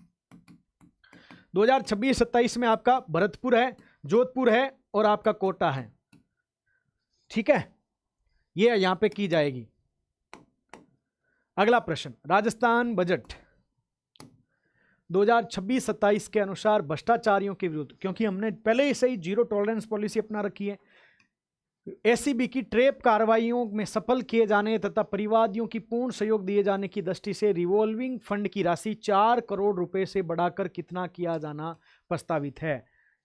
2026-27 में आपका भरतपुर है, जोधपुर है और आपका कोटा है। ठीक है, यह यहां पे की जाएगी। अगला प्रश्न, राजस्थान बजट 2026-27 के अनुसार भ्रष्टाचारियों के विरुद्ध, क्योंकि हमने पहले ही सही जीरो टॉलरेंस पॉलिसी अपना रखी है, SCB की ट्रेप कार्रवाइयों में सफल किए जाने तथा परिवादियों की पूर्ण सहयोग दिए जाने की दृष्टि से रिवॉल्विंग फंड की राशि 4 करोड़ रुपए से बढ़ाकर कितना किया जाना प्रस्तावित है?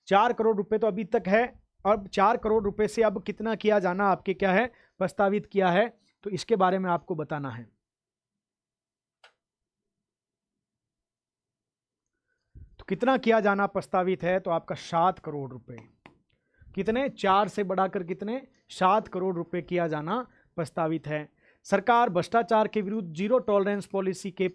4 करोड़ रुपए तो अभी तक है, अब 4 करोड़ रुपए से अब कितना किया जाना आपके क्या है? प्रस्तावित किया है। तो इसके बारे में आपको बताना है। तो कितना किया जाना प्रस्तावित है? तो आपका 7 करोड़ रुपए। कितने? 4 से बढ़ाकर कितने? 7 करोड़ रुपए किया जाना प्रस्तावित है। सरकार भ्रष्टाचार के विरुद्ध जीरो टॉलरेंस पॉलिसी के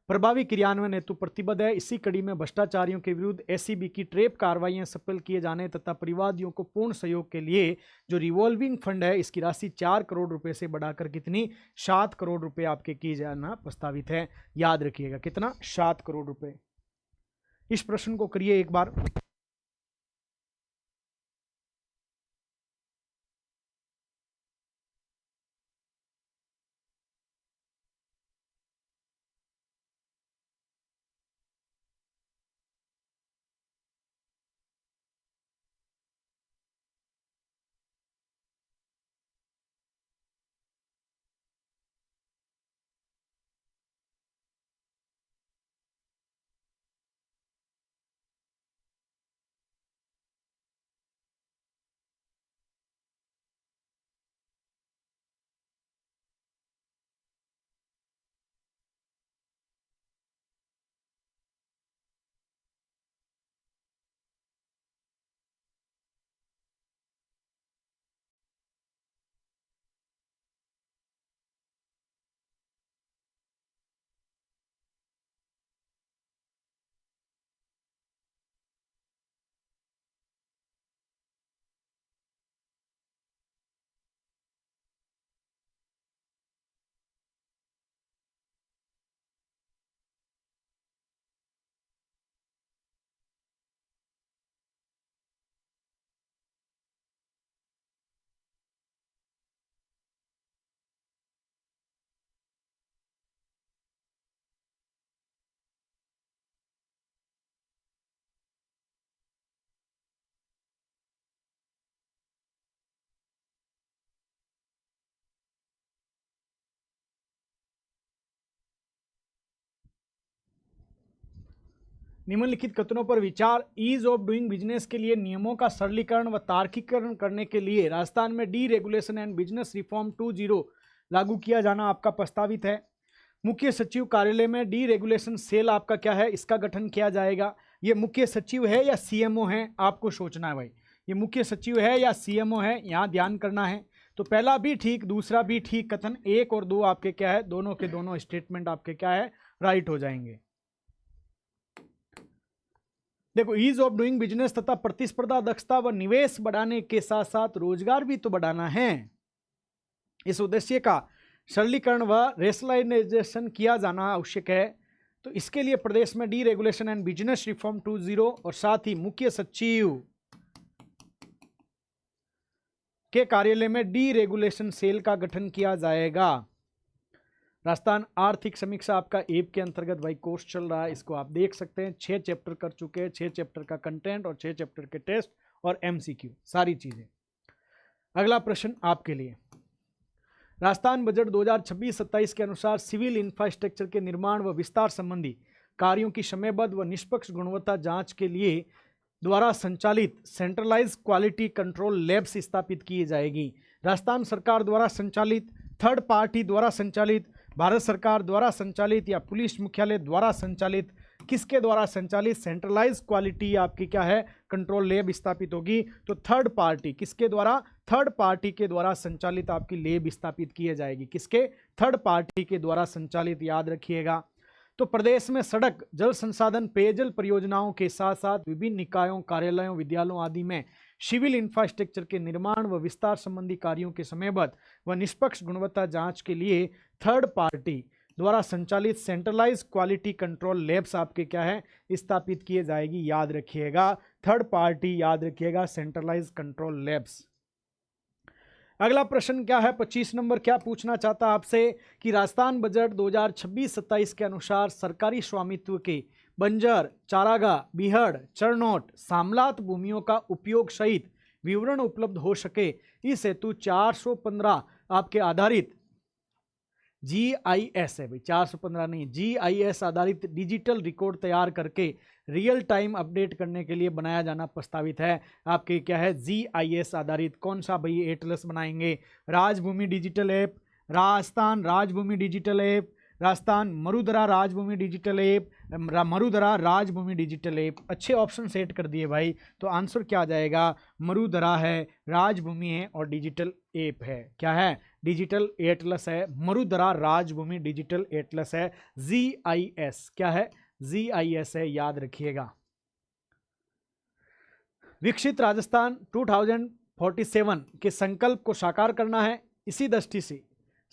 प्रभावी क्रियान्वयन हेतु प्रतिबद्ध है। इसी कड़ी में भ्रष्टाचारियों के विरुद्ध SCB की ट्रेप कार्रवाइयां सफल किए जाने तथा परिवादियों को पूर्ण सहयोग के लिए जो रिवॉल्विंग फंड है, इसकी राशि 4 करोड़ रुपए से बढ़ाकर कितनी? 7 करोड़ रुपए आपके किए जाना प्रस्तावित है। याद रखिएगा, कितना? 7 करोड़ रुपए। इस प्रश्न को करिए एक बार। निम्नलिखित कथनों पर विचार। ईज ऑफ डूइंग बिजनेस के लिए नियमों का सरलीकरण व तार्किकरण करने के लिए राजस्थान में D regulation and business reform 2.0 लागू किया जाना आपका प्रस्तावित है। मुख्य सचिव कार्यालय में डी रेगुलेशन सेल आपका क्या है, इसका गठन किया जाएगा। ये मुख्य सचिव है या सीएमओ है, आपको सोचना है भाई, ये मुख्य सचिव है या सीएमओ है, यहाँ ध्यान करना है। तो पहला भी ठीक, दूसरा भी ठीक, कथन 1 और 2 आपके क्या है, दोनों के दोनों स्टेटमेंट आपके क्या है, राइट हो जाएंगे। देखो, ईज ऑफ डूइंग बिजनेस तथा प्रतिस्पर्धा दक्षता व निवेश बढ़ाने के साथ साथ रोजगार भी तो बढ़ाना है। इस उद्देश्य का सरलीकरण व रेशनलाइजेशन किया जाना आवश्यक है। तो इसके लिए प्रदेश में D regulation and business reform 2.0 और साथ ही मुख्य सचिव के कार्यालय में डी रेगुलेशन सेल का गठन किया जाएगा। राजस्थान आर्थिक समीक्षा आपका एप के अंतर्गत भाई कोर्स चल रहा है, इसको आप देख सकते हैं। 6 चैप्टर कर चुके हैं, 6 चैप्टर का कंटेंट और 6 चैप्टर के टेस्ट और एमसीक्यू सारी चीजें। अगला प्रश्न आपके लिए, राजस्थान बजट 2026-27 के अनुसार सिविल इंफ्रास्ट्रक्चर के निर्माण व विस्तार संबंधी कार्यों की समयबद्ध व निष्पक्ष गुणवत्ता जांच के लिए द्वारा संचालित सेंट्रलाइज क्वालिटी कंट्रोल लैब्स स्थापित की जाएगी। राजस्थान सरकार द्वारा संचालित, थर्ड पार्टी द्वारा संचालित, भारत सरकार द्वारा संचालित या पुलिस मुख्यालय द्वारा संचालित, किसके द्वारा संचालित सेंट्रलाइज क्वालिटी आपकी क्या है, कंट्रोल लैब स्थापित होगी। तो थर्ड पार्टी, किसके द्वारा, थर्ड पार्टी के द्वारा संचालित आपकी लैब स्थापित की जाएगी। किसके, थर्ड पार्टी के द्वारा संचालित, याद रखिएगा। तो प्रदेश में सड़क, जल संसाधन, पेयजल परियोजनाओं के साथ साथ विभिन्न निकायों, कार्यालयों, विद्यालयों आदि में सिविल इंफ्रास्ट्रक्चर के निर्माण व विस्तार संबंधी कार्यों के समयबद्ध व निष्पक्ष गुणवत्ता जांच के लिए थर्ड पार्टी द्वारा संचालित सेंट्रलाइज क्वालिटी कंट्रोल लैब्स आपके क्या है, स्थापित किए जाएगी, याद रखिएगा। थर्ड पार्टी, याद रखिएगा, सेंट्रलाइज कंट्रोल लैब्स। अगला प्रश्न क्या है, 25 नंबर, क्या पूछना चाहता आपसे कि राजस्थान बजट 2026-27 के अनुसार सरकारी स्वामित्व के बंजर, चारागाह, बीहड़, चरनोट, सामलात भूमियों का उपयोग सहित विवरण उपलब्ध हो सके, इस हेतु 415 आपके आधारित GIS है भाई, 415 नहीं, GIS आधारित डिजिटल रिकॉर्ड तैयार करके रियल टाइम अपडेट करने के लिए बनाया जाना प्रस्तावित है। आपके क्या है, GIS आधारित। कौन सा भाई एटलस बनाएंगे, Rajbhumi digital app, Rajasthan Rajbhumi digital app, Rajasthan Marudhara Rajbhumi digital app, Marudhara Rajbhumi digital app. अच्छे ऑप्शन सेट कर दिए भाई। तो आंसर क्या आ जाएगा, मरुधरा है, राजभूमि है और डिजिटल ऐप है। क्या है, डिजिटल एटलस है, मरुधरा राजभूमि डिजिटल एटलस है, GIS। क्या है, GIS है, याद रखिएगा। विकसित राजस्थान 2047 के संकल्प को साकार करना है। इसी दृष्टि से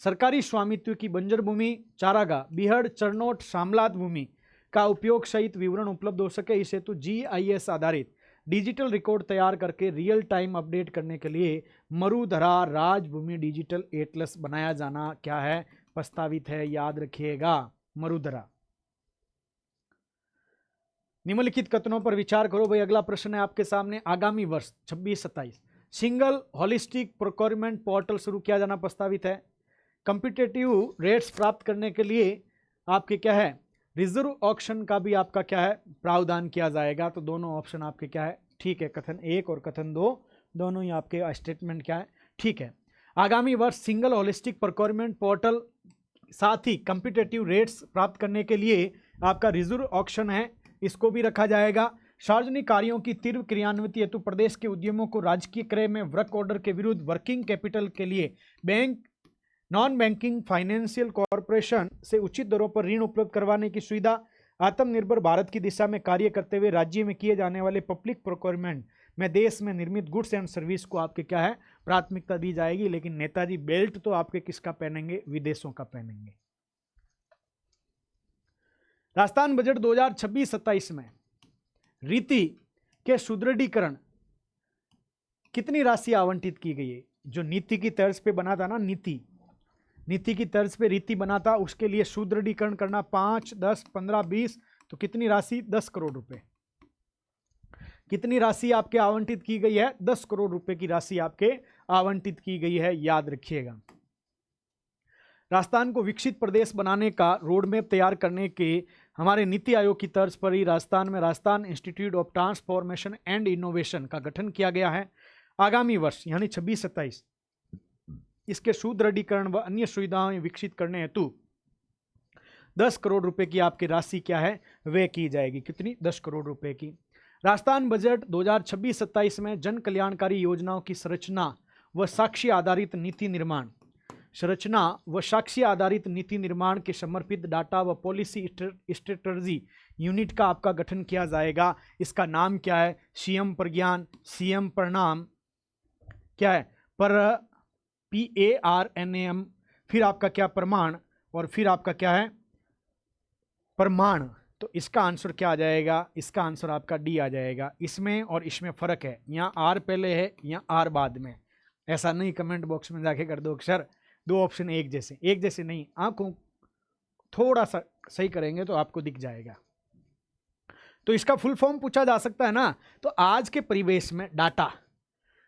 सरकारी स्वामित्व की बंजर भूमि, चारागाह, बीहड़, चरनोट, शामलात भूमि का उपयोग सहित विवरण उपलब्ध हो सके, इस हेतु GIS आधारित डिजिटल रिकॉर्ड तैयार करके रियल टाइम अपडेट करने के लिए मरुधरा राजभूमि डिजिटल एटलस बनाया जाना क्या है, प्रस्तावित है, याद रखिएगा, मरुधरा। निम्नलिखित कथनों पर विचार करो भाई। अगला प्रश्न है आपके सामने, आगामी वर्ष 26-27 सिंगल होलिस्टिक प्रोक्योरमेंट पोर्टल शुरू किया जाना प्रस्तावित है। कंपिटेटिव रेट्स प्राप्त करने के लिए आपके क्या है, रिजर्व ऑक्शन का भी आपका क्या है, प्रावधान किया जाएगा। तो दोनों ऑप्शन आपके क्या है, ठीक है। कथन 1 और कथन 2 दोनों ही आपके स्टेटमेंट क्या है, ठीक है। आगामी वर्ष सिंगल होलिस्टिक प्रोक्योरमेंट पोर्टल, साथ ही कंपिटेटिव रेट्स प्राप्त करने के लिए आपका रिजर्व ऑक्शन है, इसको भी रखा जाएगा। सार्वजनिक कार्यों की तीव्र क्रियान्विति हेतु प्रदेश के उद्यमों को राजकीय क्रय में वर्क ऑर्डर के विरुद्ध वर्किंग कैपिटल के लिए bank, non banking financial corporation से उचित दरों पर ऋण उपलब्ध करवाने की सुविधा, आत्मनिर्भर भारत की दिशा में कार्य करते हुए राज्य में किए जाने वाले पब्लिक प्रोक्योरमेंट में देश में निर्मित गुड्स एंड सर्विस को आपके क्या है, प्राथमिकता दी जाएगी। लेकिन नेताजी बेल्ट तो आपके किसका पहनेंगे, विदेशों का पहनेंगे। राजस्थान बजट 2026-27 में रीति के सुदृढ़ीकरण कितनी राशि आवंटित की गई है। जो नीति की तर्ज पे बना था ना, नीति की तर्ज पे रीति बना था, उसके लिए सुदृढ़ीकरण करना 5, 10, 15, 20, तो कितनी राशि, 10 करोड़ रुपए। कितनी राशि आपके आवंटित की गई है, 10 करोड़ रुपए की राशि आपके आवंटित की गई है, याद रखिएगा। राजस्थान को विकसित प्रदेश बनाने का रोड मैप तैयार करने के हमारे नीति आयोग की तर्ज पर ही राजस्थान में Rajasthan institute of transformation and innovation का गठन किया गया है। आगामी वर्ष यानी 26-27 इसके सुदृढ़ीकरण व अन्य सुविधाएं विकसित करने हेतु 10 करोड़ रुपए की आपकी राशि क्या है व्यय की जाएगी। कितनी? 10 करोड़ रुपए की। राजस्थान बजट 2026-27 में जन कल्याणकारी योजनाओं की संरचना व साक्ष्य आधारित नीति निर्माण के समर्पित डाटा व पॉलिसी स्ट्रेटजी यूनिट का आपका गठन किया जाएगा। इसका नाम क्या है? सीएम प्रज्ञान, सीएम प्रणाम, क्या है? PARNAM, फिर आपका क्या? प्रमाण, और फिर आपका क्या है? प्रमाण। तो इसका आंसर क्या आ जाएगा? इसका आंसर आपका डी आ जाएगा। इसमें और इसमें फर्क है, यहाँ आर पहले है, यहाँ आर बाद में। ऐसा नहीं कमेंट बॉक्स में जाके कर दो सर दो ऑप्शन एक जैसे नहीं, आंखों थोड़ा सा सही करेंगे तो आपको दिख जाएगा। तो इसका फुल फॉर्म पूछा जा सकता है ना। तो आज के परिवेश में डाटा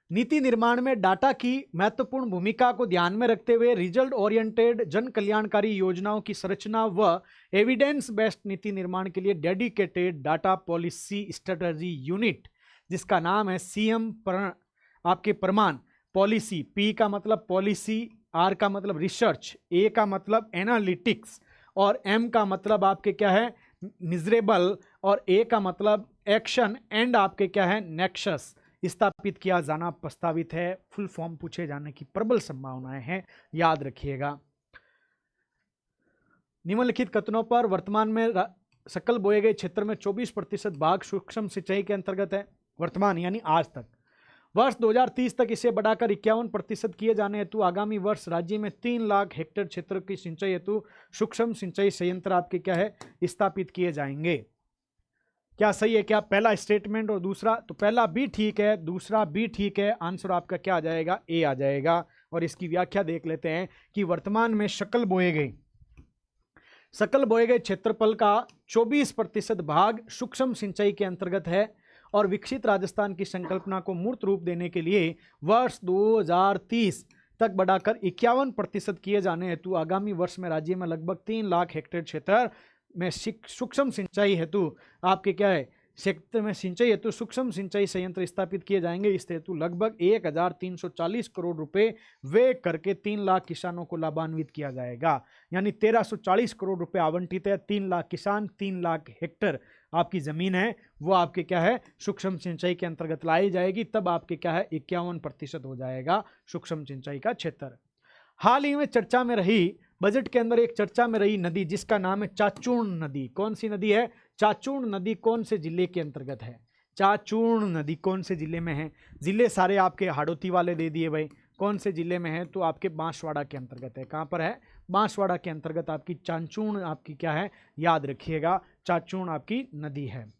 नीति निर्माण में डाटा की महत्वपूर्ण भूमिका को ध्यान में रखते हुए रिजल्ट ओरिएंटेड जन कल्याणकारी योजनाओं की संरचना व एविडेंस बेस्ड नीति निर्माण के लिए dedicated data policy strategy unit, जिसका नाम है सीएम आपके प्रमाण पॉलिसी। पी का मतलब पॉलिसी, आर का मतलब रिसर्च, ए का मतलब एनालिटिक्स, और एम का मतलब आपके क्या है? मिजरेबल, और ए का मतलब एक्शन, एंड आपके क्या है? नेक्सस स्थापित किया जाना प्रस्तावित है। फुल फॉर्म पूछे जाने की प्रबल संभावनाएं हैं, याद रखिएगा। निम्नलिखित कथनों पर वर्तमान में सकल बोए गए क्षेत्र में 24% भाग सूक्ष्म सिंचाई के अंतर्गत है। वर्तमान यानी आज तक। वर्ष 2030 तक इसे बढ़ाकर 51% किए जाने हेतु आगामी वर्ष राज्य में 3 लाख हेक्टेयर क्षेत्र की सिंचाई हेतु सूक्ष्म सिंचाई संयंत्र आपके क्या है? स्थापित किए जाएंगे। क्या सही है क्या? पहला स्टेटमेंट और दूसरा, तो पहला भी ठीक है, दूसरा भी ठीक है। आंसर आपका क्या आ जाएगा? ए आ जाएगा। और इसकी व्याख्या देख लेते हैं कि वर्तमान में सकल बोए गए क्षेत्रफल का 24% भाग सूक्ष्म सिंचाई के अंतर्गत है और विकसित राजस्थान की संकल्पना को मूर्त रूप देने के लिए वर्ष 2030 तक बढ़ाकर 51% किए जाने हेतु आगामी वर्ष में राज्य में लगभग 3 लाख हेक्टेयर क्षेत्र में सूक्ष्म सिंचाई हेतु आपके क्या है? क्षेत्र में सिंचाई हेतु सूक्ष्म सिंचाई संयंत्र स्थापित किए जाएंगे। इस हेतु लगभग 1340 करोड़ रुपए व्यय करके 3 लाख किसानों को लाभान्वित किया जाएगा। यानी 1340 करोड़ रुपए आवंटित है। 3 लाख किसान, 3 लाख हेक्टेयर आपकी जमीन है, वो आपके क्या है? सूक्ष्म सिंचाई के अंतर्गत लाई जाएगी। तब आपके क्या है? 51% हो जाएगा सूक्ष्म सिंचाई का क्षेत्र। हाल ही में चर्चा में रही, बजट के अंदर एक चर्चा में रही नदी जिसका नाम है चाचूर्ण नदी। कौन सी नदी है? चाचूर्ण नदी कौन से जिले के अंतर्गत है? चाचूर्ण नदी कौन से जिले में है? जिले सारे आपके हाड़ौती वाले दे दिए भाई। कौन से जिले में है? तो आपके बांसवाड़ा के अंतर्गत है। कहाँ पर है? बांसवाड़ा के अंतर्गत आपकी चाचूर्ण आपकी क्या है? याद रखिएगा, चाचूर्ण आपकी नदी है।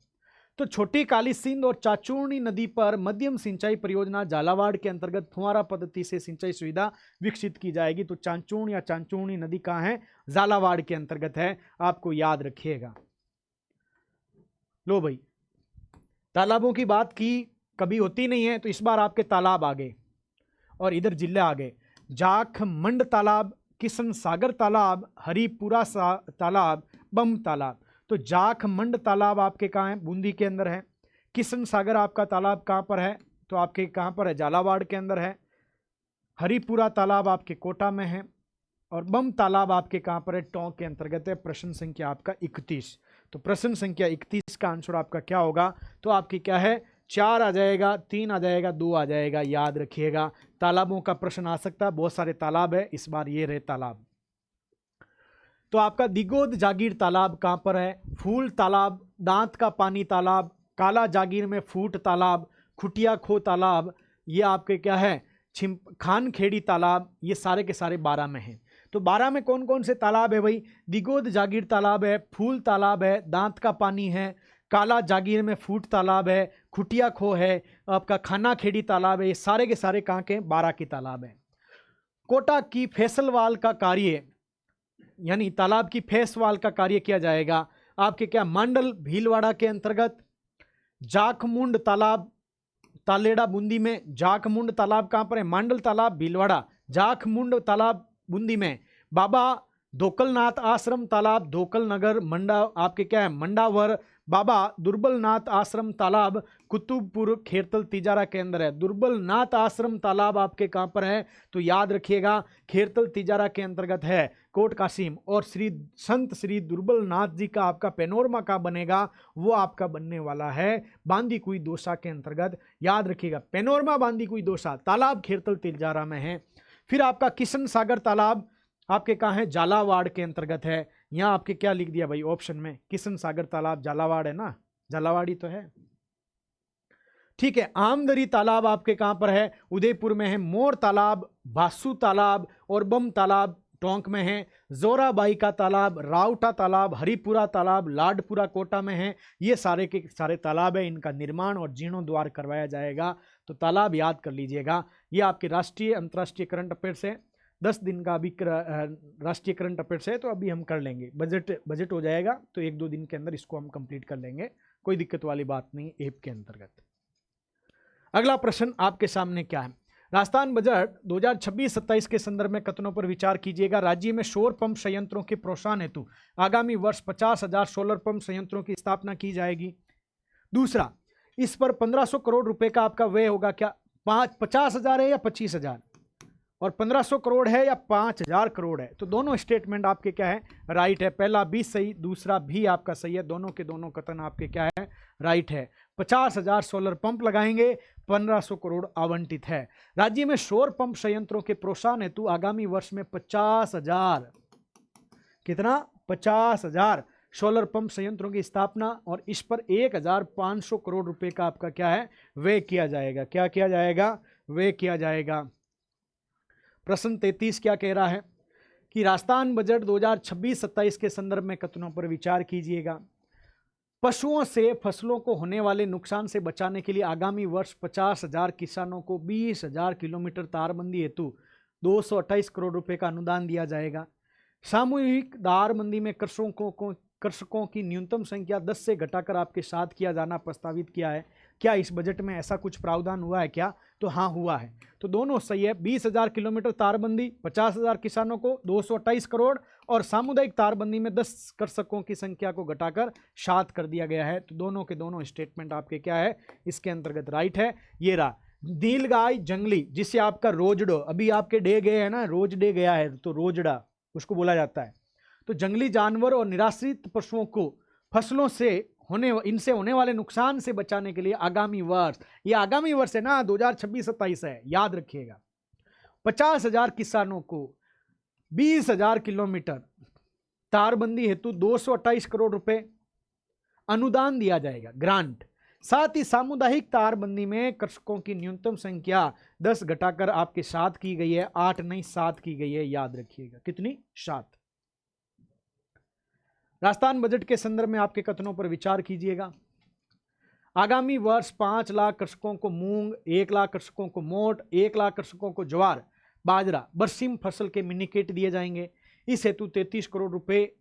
तो छोटी काली सिंध और चाचूर्णी नदी पर मध्यम सिंचाई परियोजना झालावाड़ के अंतर्गत फुहारा पद्धति से सिंचाई सुविधा विकसित की जाएगी। तो चाचूर्ण या चाचूर्णी नदी कहाँ है? झालावाड़ के अंतर्गत है, आपको याद रखिएगा। लो भाई, तालाबों की बात की कभी होती नहीं है, तो इस बार आपके तालाब आ गए और इधर जिले आ गए। जाखमंड तालाब, किशन सागर तालाब, हरिपुरा तालाब, बम तालाब। तो जाखमंड तालाब आपके कहाँ है? बूंदी के अंदर है। किशन सागर आपका तालाब कहाँ पर है? तो आपके कहाँ पर है? झालावाड़ के अंदर है। हरिपुरा तालाब आपके कोटा में है और बम तालाब आपके कहाँ पर है? टोंक के अंतर्गत है। प्रश्न संख्या आपका 31। तो प्रश्न संख्या 31 का आंसर आपका क्या होगा? तो आपकी क्या है? 4 आ जाएगा, 3 आ जाएगा, 2 आ जाएगा। याद रखिएगा, तालाबों का प्रश्न आ सकता है। बहुत सारे तालाब है, इस बार ये रहे तालाब। तो आपका दिगोद जागीर तालाब कहाँ पर है? फूल तालाब, दांत का पानी तालाब, काला जागीर में फूट तालाब, खुटिया खो तालाब, ये आपके क्या है? खान खेड़ी तालाब। ये सारे के सारे 12 में हैं। तो 12 में कौन कौन से तालाब है भाई? दिगोद जागीर तालाब है, फूल तालाब है, दांत का पानी है, काला जागीर में फूट तालाब है, खुटिया खो है, आपका खाना खेड़ी तालाब है। ये सारे के सारे कहाँ के? 12 के तालाब है। कोटा की फैसलवाल का कार्य, यानी तालाब की फेसवाल का कार्य किया जाएगा आपके क्या? मांडल भीलवाड़ा के अंतर्गत। जाखमुंड तालाब तालेड़ा बूंदी में। जाखमुंड तालाब कहाँ पर है? मांडल तालाब भीलवाड़ा। जाखमुंड तालाब बूंदी में। बाबा दोकलनाथ आश्रम तालाब दोकल नगर मंडा आपके क्या है मंडावर। बाबा दुर्बलनाथ आश्रम तालाब कुतुबपुर खेरतल तिजारा के अंदर है। दुर्बलनाथ आश्रम तालाब आपके कहाँ पर है, तो याद रखिएगा खेरतल तिजारा के अंतर्गत है, कोट कासिम। और श्री संत श्री दुर्बलनाथ जी का आपका पेनोरमा का बनेगा, वो आपका बनने वाला है बांदीकुई दोसा के अंतर्गत, याद रखिएगा पेनोरमा बांदीकुई दोसा तालाब खेरतल तिजारा में है। फिर आपका किशन सागर तालाब आपके कहाँ है, झालावाड़ के अंतर्गत है। यहाँ आपके क्या लिख दिया भाई ऑप्शन में, किशन सागर तालाब झालावाड़ है ना, झालावाड़ी तो है, ठीक है। आमदरी तालाब आपके कहाँ पर है, उदयपुर में है। मोर तालाब, बासु तालाब और बम तालाब टोंक में है। जोराबाई का तालाब, रावटा तालाब, हरिपुरा तालाब, लाडपुरा कोटा में है। ये सारे के सारे तालाब है, इनका निर्माण और जीर्णोद्वार करवाया जाएगा, तो तालाब याद कर लीजिएगा। ये आपके राष्ट्रीय अंतर्राष्ट्रीय करंट अफेयर्स है, 10 दिन का अभी राष्ट्रीय करंट अफेयर्स है, तो अभी हम कर लेंगे। बजट हो जाएगा तो 1-2 दिन के अंदर इसको हम कंप्लीट कर लेंगे, कोई दिक्कत वाली बात नहीं ऐप के अंतर्गत। अगला प्रश्न आपके सामने क्या है, राजस्थान बजट 2026-27 के संदर्भ में कथनों पर विचार कीजिएगा। राज्य में सौर पंप संयंत्रों के प्रोत्साहन हेतु आगामी वर्ष 50,000 सोलर पंप संयंत्रों की स्थापना की जाएगी। दूसरा, इस पर 1500 करोड़ रुपए का आपका व्यय होगा। क्या 50,000 है या 25,000, और 1500 करोड़ है या 5,000 करोड़ है, तो दोनों स्टेटमेंट आपके क्या है, राइट है। पहला भी सही, दूसरा भी आपका सही है, दोनों के दोनों कथन आपके क्या है, राइट है। 50,000 सोलर पंप लगाएंगे, 1500 करोड़ आवंटित है। राज्य में सौर पंप संयंत्रों के प्रोत्साहन हेतु आगामी वर्ष में 50,000 कितना 50,000 सोलर पंप संयंत्रों की स्थापना, और इस पर 1,500 करोड़ रुपए का आपका क्या है, व्यय किया जाएगा। क्या किया जाएगा, व्यय किया जाएगा। प्रश्न 33 क्या कह रहा है कि राजस्थान बजट 2026-27 के संदर्भ में कथनों पर विचार कीजिएगा। पशुओं से फसलों को होने वाले नुकसान से बचाने के लिए आगामी वर्ष 50,000 किसानों को 20,000 किलोमीटर तारबंदी हेतु 228 करोड़ रुपए का अनुदान दिया जाएगा। सामूहिक तारबंदी में कृषकों की न्यूनतम संख्या 10 से घटाकर आपके 7 किया जाना प्रस्तावित किया है। क्या इस बजट में ऐसा कुछ प्रावधान हुआ है क्या, तो हाँ हुआ है, तो दोनों सही है। 20,000 किलोमीटर तारबंदी, 50,000 किसानों को 228 करोड़, और सामुदायिक तारबंदी में 10 कृषकों की संख्या को घटाकर 7 कर दिया गया है, तो दोनों के दोनों स्टेटमेंट आपके क्या है, इसके अंतर्गत राइट है। ये रहा नीलगाय जंगली, जिसे आपका रोजडो, अभी आपके डे गए हैं ना, रोज डे गया है तो रोजड़ा उसको बोला जाता है। तो जंगली जानवर और निराश्रित पशुओं को फसलों से इनसे होने वाले नुकसान से बचाने के लिए आगामी वर्ष, ये आगामी वर्ष है ना 2026-27 है, याद रखिएगा, 50,000 किसानों को 20,000 किलोमीटर तारबंदी हेतु 228 करोड़ रुपए अनुदान दिया जाएगा, ग्रांट। साथ ही सामुदायिक तारबंदी में कृषकों की न्यूनतम संख्या 10 घटाकर आपके 7 की गई है, 8 नहीं 7 की गई है, याद रखिएगा कितनी, 7। राजस्थान बजट के संदर्भ में आपके कथनों पर विचार कीजिएगा। आगामी वर्ष 5 लाख कृषकों को मूंग, 1 लाख कृषकों को मोट, 1 लाख कृषकों को ज्वार बाजरा बरसीम फसल के मिनीकेट दिए जाएंगे। इस हेतु 33 करोड़ रुपए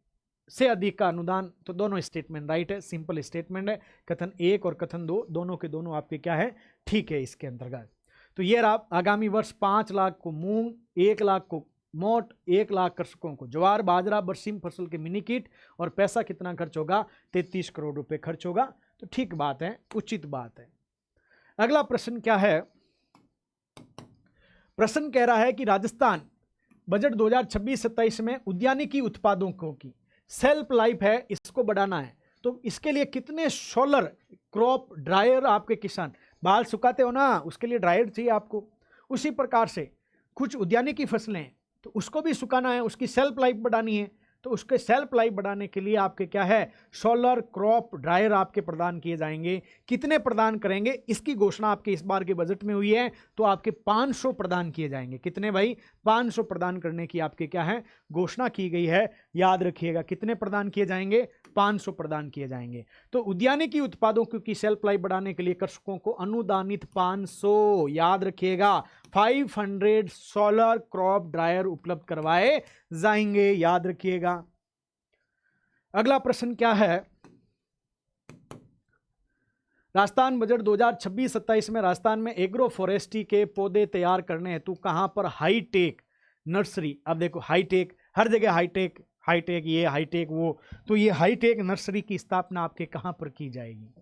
से अधिक का अनुदान, तो दोनों स्टेटमेंट राइट है, सिंपल स्टेटमेंट है। कथन 1 और कथन 2 दोनों के दोनों आपके क्या है, ठीक है इसके अंतर्गत। तो ये रहा आगामी वर्ष 5 लाख को मूंग, 1 लाख को मोट, 1 लाख कृषकों को ज्वार बाजरा बरसीम फसल के मिनी किट, और पैसा कितना खर्च होगा, 33 करोड़ रुपए खर्च होगा, तो ठीक बात है, उचित बात है। अगला प्रश्न क्या है, प्रश्न कह रहा है कि राजस्थान बजट 2026-27 में उद्यानिकी उत्पादों की सेल्फ लाइफ है, इसको बढ़ाना है, तो इसके लिए कितने सोलर क्रॉप ड्रायर आपके किसान, बाल सुखाते हो ना, उसके लिए ड्रायर चाहिए आपको। उसी प्रकार से कुछ उद्यानिकी फसलें तो उसको भी सुखाना है, उसकी सेल्फ लाइफ बढ़ानी है, तो उसके सेल्फ लाइफ बढ़ाने के लिए आपके क्या है, सोलर क्रॉप ड्रायर आपके प्रदान किए जाएंगे। कितने प्रदान करेंगे, इसकी घोषणा आपके इस बार के बजट में हुई है, तो आपके 500 प्रदान किए जाएंगे। कितने भाई, 500 प्रदान करने की आपके क्या है, घोषणा की गई है, याद रखिएगा कितने प्रदान किए जाएंगे, 500 प्रदान किए जाएंगे। तो उद्यानिकी उत्पादों की सेल्फ लाइफ बढ़ाने के लिए कृषकों को अनुदानित 500, याद रखिएगा 500 सोलर क्रॉप ड्रायर उपलब्ध करवाए जाएंगे, याद रखिएगा। अगला प्रश्न क्या है, राजस्थान बजट 2026-27 में राजस्थान में एग्रो फॉरेस्ट्री के पौधे तैयार करने हेतु कहां पर हाईटेक नर्सरी, अब देखो हाईटेक हर जगह हाईटेक हाईटेक ये हाईटेक वो, तो ये हाईटेक नर्सरी की स्थापना आपके कहां पर की जाएगी?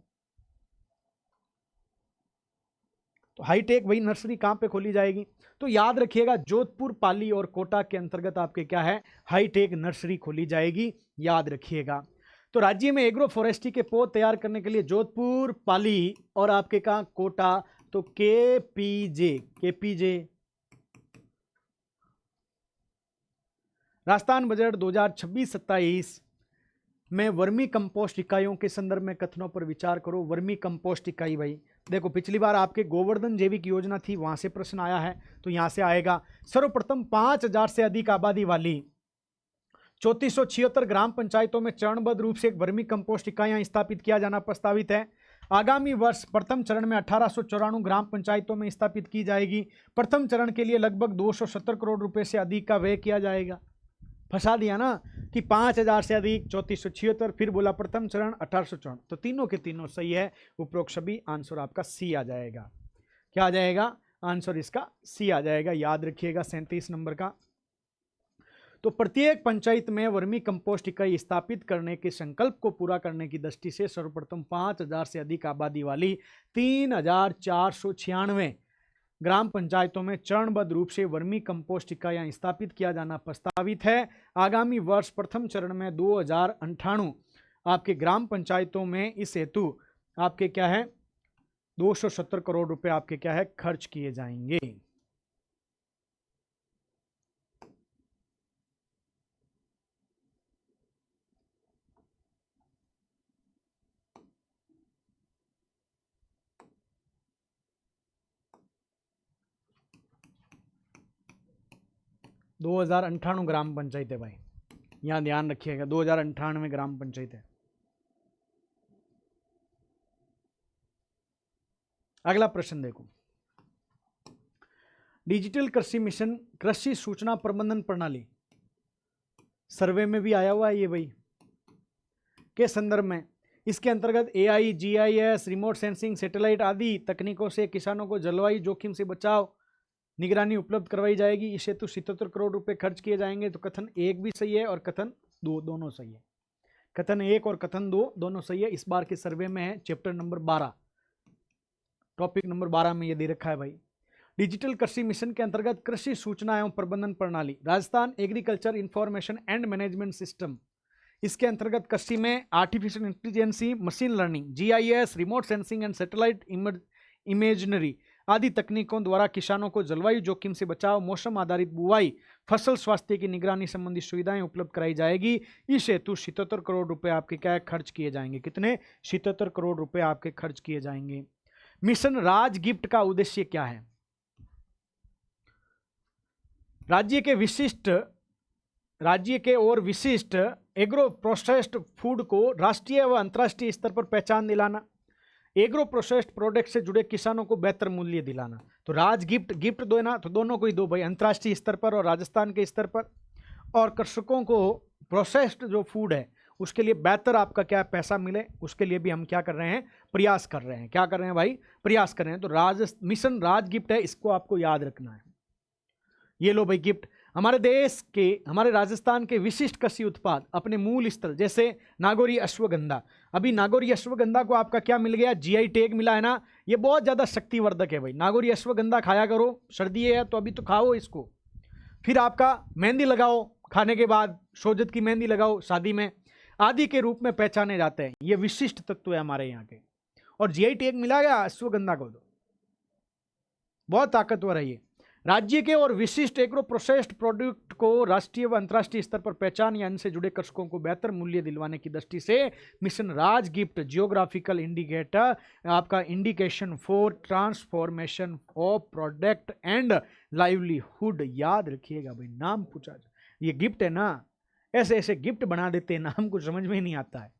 तो हाईटेक वही नर्सरी कहां पे खोली जाएगी? तो याद रखिएगा जोधपुर, पाली और कोटा के अंतर्गत आपके क्या है, हाईटेक नर्सरी खोली जाएगी, याद रखिएगा। तो राज्य में एग्रो फॉरेस्ट्री के पौध तैयार करने के लिए जोधपुर, पाली और आपके कहा कोटा, तो केपीजे राजस्थान बजट 2026-27 में वर्मी कंपोस्ट इकाइयों के संदर्भ में कथनों पर विचार करो। वर्मी कंपोस्ट इकाई, भाई देखो पिछली बार आपके गोवर्धन जैविक योजना थी, वहां से प्रश्न आया है, तो यहां से आएगा। सर्वप्रथम 5000 से अधिक आबादी वाली 3476 ग्राम पंचायतों में चरणबद्ध रूप से वर्मी कंपोस्ट इकाइयां स्थापित किया जाना प्रस्तावित है। आगामी वर्ष प्रथम चरण में 1894 ग्राम पंचायतों में स्थापित की जाएगी। प्रथम चरण के लिए लगभग 270 करोड़ रुपए से अधिक का व्यय किया जाएगा। फंसा दिया ना कि 5000 से अधिक 3476, फिर बोला प्रथम चरण 1894, तो तीनों के तीनों सही है। उपरोक्त सभी आंसर आपका सी आ जाएगा। क्या आ जाएगा? आंसर इसका सी आ जाएगा, याद रखिएगा 37 नंबर का। तो प्रत्येक पंचायत में वर्मी कंपोस्ट इकाई स्थापित करने के संकल्प को पूरा करने की दृष्टि से सर्वप्रथम 5000 से अधिक आबादी वाली 3496 ग्राम पंचायतों में चरणबद्ध रूप से वर्मी कंपोस्ट इकाइयां स्थापित किया जाना प्रस्तावित है। आगामी वर्ष प्रथम चरण में 2098 आपके ग्राम पंचायतों में इस हेतु आपके क्या है 270 करोड़ रुपए आपके क्या है खर्च किए जाएंगे। दो 2098 ग्राम पंचायत है भाई, यहां ध्यान रखिएगा 2098 ग्राम पंचायत है। अगला प्रश्न देखो, डिजिटल कृषि मिशन कृषि सूचना प्रबंधन प्रणाली सर्वे में भी आया हुआ है ये भाई के संदर्भ में। इसके अंतर्गत AI, GIS, remote sensing, satellite आदि तकनीकों से किसानों को जलवायु जोखिम से बचाव निगरानी उपलब्ध करवाई जाएगी। इस हेतु 77 करोड़ रुपए खर्च किए जाएंगे। तो कथन 1 भी सही है और कथन 2 दोनों सही है। कथन 1 और कथन 2 दोनों सही है। इस बार के सर्वे में है चैप्टर नंबर 12, टॉपिक नंबर 12 में ये दे रखा है भाई। डिजिटल कृषि मिशन के अंतर्गत कृषि सूचना एवं प्रबंधन प्रणाली Rajasthan agriculture information and management system, इसके अंतर्गत कृषि में artificial intelligence, machine learning, GIS, remote sensing and satellite imagery आदि तकनीकों द्वारा किसानों को जलवायु जोखिम से बचाव, मौसम आधारित बुआई, फसल स्वास्थ्य की निगरानी संबंधी सुविधाएं उपलब्ध कराई जाएगी। इस हेतु 77 करोड़ रुपए आपके क्या खर्च किए जाएंगे। कितने? 77 करोड़ रुपए आपके खर्च किए जाएंगे। मिशन राज गिफ्ट का उद्देश्य क्या है? राज्य के और विशिष्ट एग्रो प्रोसेस्ड फूड को राष्ट्रीय व अंतर्राष्ट्रीय स्तर पर पहचान दिलाना, एग्रो प्रोसेस्ड प्रोडक्ट से जुड़े किसानों को बेहतर मूल्य दिलाना। तो राज गिफ्ट दो ना, तो दोनों को ही दो भाई, अंतर्राष्ट्रीय स्तर पर और राजस्थान के स्तर पर। और कृषकों को प्रोसेस्ड जो फूड है उसके लिए बेहतर आपका क्या पैसा मिले, उसके लिए भी हम क्या कर रहे हैं, प्रयास कर रहे हैं। क्या कर रहे हैं भाई? प्रयास कर रहे हैं। तो मिशन राज गिफ्ट है, इसको आपको याद रखना है। ये लो भाई गिफ्ट। हमारे देश के, हमारे राजस्थान के विशिष्ट कृषि उत्पाद अपने मूल स्थल, जैसे नागौरी अश्वगंधा, अभी नागौरी अश्वगंधा को आपका क्या मिल गया? जीआई टैग मिला है ना। ये बहुत ज़्यादा शक्तिवर्धक है भाई। नागौरी अश्वगंधा खाया करो, सर्दी है तो अभी तो खाओ इसको। फिर आपका मेहंदी लगाओ, खाने के बाद शोजत की मेहंदी लगाओ शादी में, आदि के रूप में पहचाने जाते हैं। ये विशिष्ट तत्व है हमारे यहाँ के, और जीआई टैग मिला गया अश्वगंधा को, तो बहुत ताकतवर है ये। राज्य के और विशिष्ट एग्रो प्रोसेस्ड प्रोडक्ट को राष्ट्रीय व अंतर्राष्ट्रीय स्तर पर पहचान या इनसे जुड़े कृषकों को बेहतर मूल्य दिलवाने की दृष्टि से मिशन राज गिफ्ट जियोग्राफिकल इंडिकेटर आपका indication for transformation of product and livelihood, याद रखिएगा भाई। नाम पूछा, ये गिफ्ट है ना, ऐसे ऐसे गिफ्ट बना देते हैं, नाम कुछ समझ में ही नहीं आता है।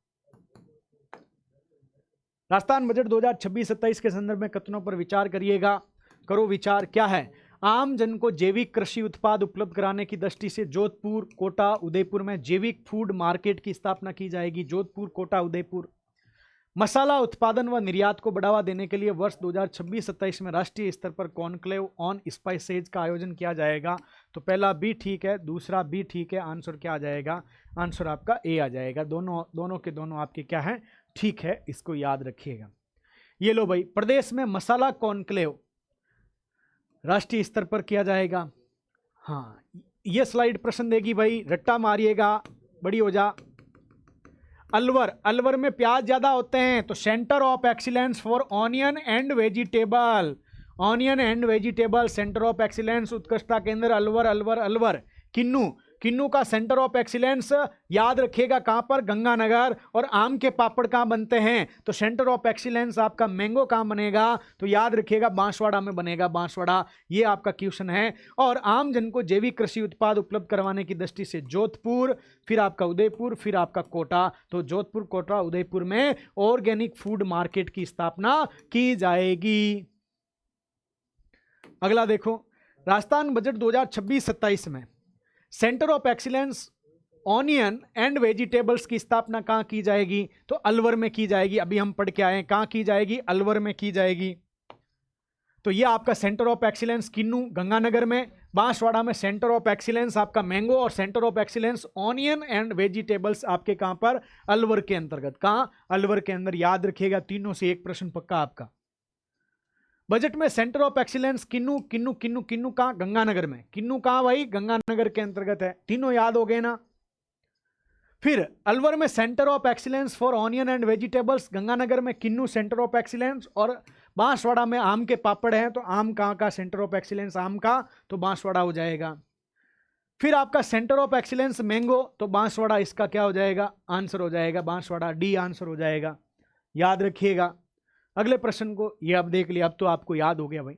राजस्थान बजट 2026-27 के संदर्भ में कथनों पर विचार करिएगा। करो विचार। क्या है? आम जन को जैविक कृषि उत्पाद उपलब्ध कराने की दृष्टि से जोधपुर, कोटा, उदयपुर में जैविक फूड मार्केट की स्थापना की जाएगी। जोधपुर, कोटा, उदयपुर। मसाला उत्पादन व निर्यात को बढ़ावा देने के लिए वर्ष 2026-27 में राष्ट्रीय स्तर पर कॉन्क्लेव ऑन स्पाइसेज का आयोजन किया जाएगा। तो पहला बी ठीक है, दूसरा बी ठीक है, आंसर क्या आ जाएगा? आंसर आपका ए आ जाएगा। दोनों के दोनों आपके क्या हैं? ठीक है, इसको याद रखिएगा। ये लो भाई, प्रदेश में मसाला कॉन्क्लेव राष्ट्रीय स्तर पर किया जाएगा। हाँ, ये स्लाइड प्रश्न देगी भाई, रट्टा मारिएगा, बड़ी हो जा। अलवर में प्याज ज्यादा होते हैं, तो centre of excellence for onion and vegetable, onion and vegetable centre of excellence, उत्कृष्टता केंद्र अलवर। किन्नू का सेंटर ऑफ एक्सीलेंस याद रखिएगा कहां पर? गंगानगर। और आम के पापड़ कहां बनते हैं? तो सेंटर ऑफ एक्सीलेंस आपका मैंगो कहां बनेगा? तो याद रखिएगा बांसवाड़ा में बनेगा, बांसवाड़ा। ये आपका क्वेश्चन है। और आम जन को जैविक कृषि उत्पाद उपलब्ध करवाने की दृष्टि से जोधपुर, फिर आपका उदयपुर, फिर आपका कोटा। तो जोधपुर, कोटा, उदयपुर में ऑर्गेनिक फूड मार्केट की स्थापना की जाएगी। अगला देखो, राजस्थान बजट 2026-27 में centre of excellence onion and vegetables की स्थापना कहां की जाएगी? तो अलवर में की जाएगी। अभी हम पढ़ के आए हैं, कहां की जाएगी? अलवर में की जाएगी। तो ये आपका सेंटर ऑफ एक्सीलेंस किन्नू गंगानगर में, बांसवाड़ा में सेंटर ऑफ एक्सीलेंस आपका मैंगो, और centre of excellence onion and vegetables आपके कहां पर? अलवर के अंतर्गत। कहां? अलवर के अंदर। याद रखिएगा, तीनों से एक प्रश्न पक्का आपका। बजट में सेंटर ऑफ एक्सीलेंस किन्नू कहां? गंगानगर में। किन्नू कहां भाई? गंगानगर के अंतर्गत है। तीनों याद हो गए ना? फिर अलवर में centre of excellence for onion and vegetables, Ganganagar में किन्नू सेंटर ऑफ एक्सीलेंस, और बांसवाड़ा में आम के पापड़ हैं, तो आम कहां का सेंटर ऑफ एक्सीलेंस? आम का, तो बांसवाड़ा हो जाएगा। फिर आपका सेंटर ऑफ एक्सीलेंस मैंगो, तो बांसवाड़ा इसका क्या हो जाएगा? आंसर हो जाएगा बांसवाड़ा, डी आंसर हो जाएगा। याद रखिएगा। अगले प्रश्न को ये अब देख लिया, अब तो आपको याद हो गया भाई।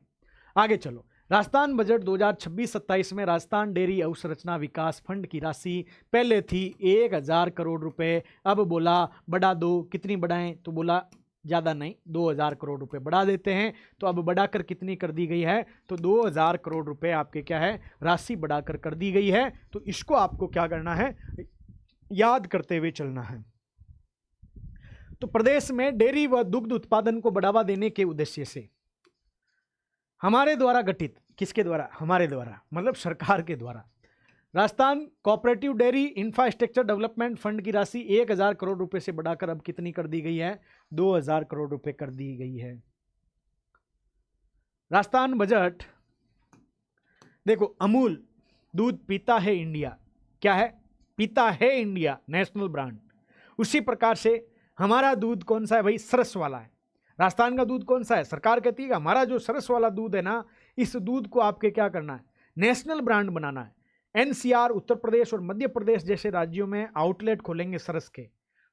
आगे चलो, राजस्थान बजट 2026-27 में राजस्थान डेयरी अवसंरचना विकास फंड की राशि पहले थी 1000 करोड़ रुपए, अब बोला बढ़ा दो। कितनी बढ़ाएं? तो बोला ज़्यादा नहीं, 2000 करोड़ रुपए बढ़ा देते हैं। तो अब बढ़ाकर कितनी कर दी गई है? तो 2000 करोड़ रुपए आपके क्या है? राशि बढ़ाकर कर दी गई है। तो इसको आपको क्या करना है? याद करते हुए चलना है। तो प्रदेश में डेयरी व दुग्ध उत्पादन को बढ़ावा देने के उद्देश्य से हमारे द्वारा गठित, किसके द्वारा? हमारे द्वारा, मतलब सरकार के द्वारा, Rajasthan cooperative dairy infrastructure development fund की राशि 1000 करोड़ रुपए से बढ़ाकर अब कितनी कर दी गई है? 2000 करोड़ रुपए कर दी गई है। राजस्थान बजट देखो, अमूल दूध पीता है इंडिया, क्या है? पीता है इंडिया, नेशनल ब्रांड। उसी प्रकार से हमारा दूध कौन सा है भाई? सरस वाला है। राजस्थान का दूध कौन सा है? सरकार कहती है हमारा जो सरस वाला दूध है ना, इस दूध को आपके क्या करना है? नेशनल ब्रांड बनाना है। एनसीआर, उत्तर प्रदेश और मध्य प्रदेश जैसे राज्यों में आउटलेट खोलेंगे सरस के।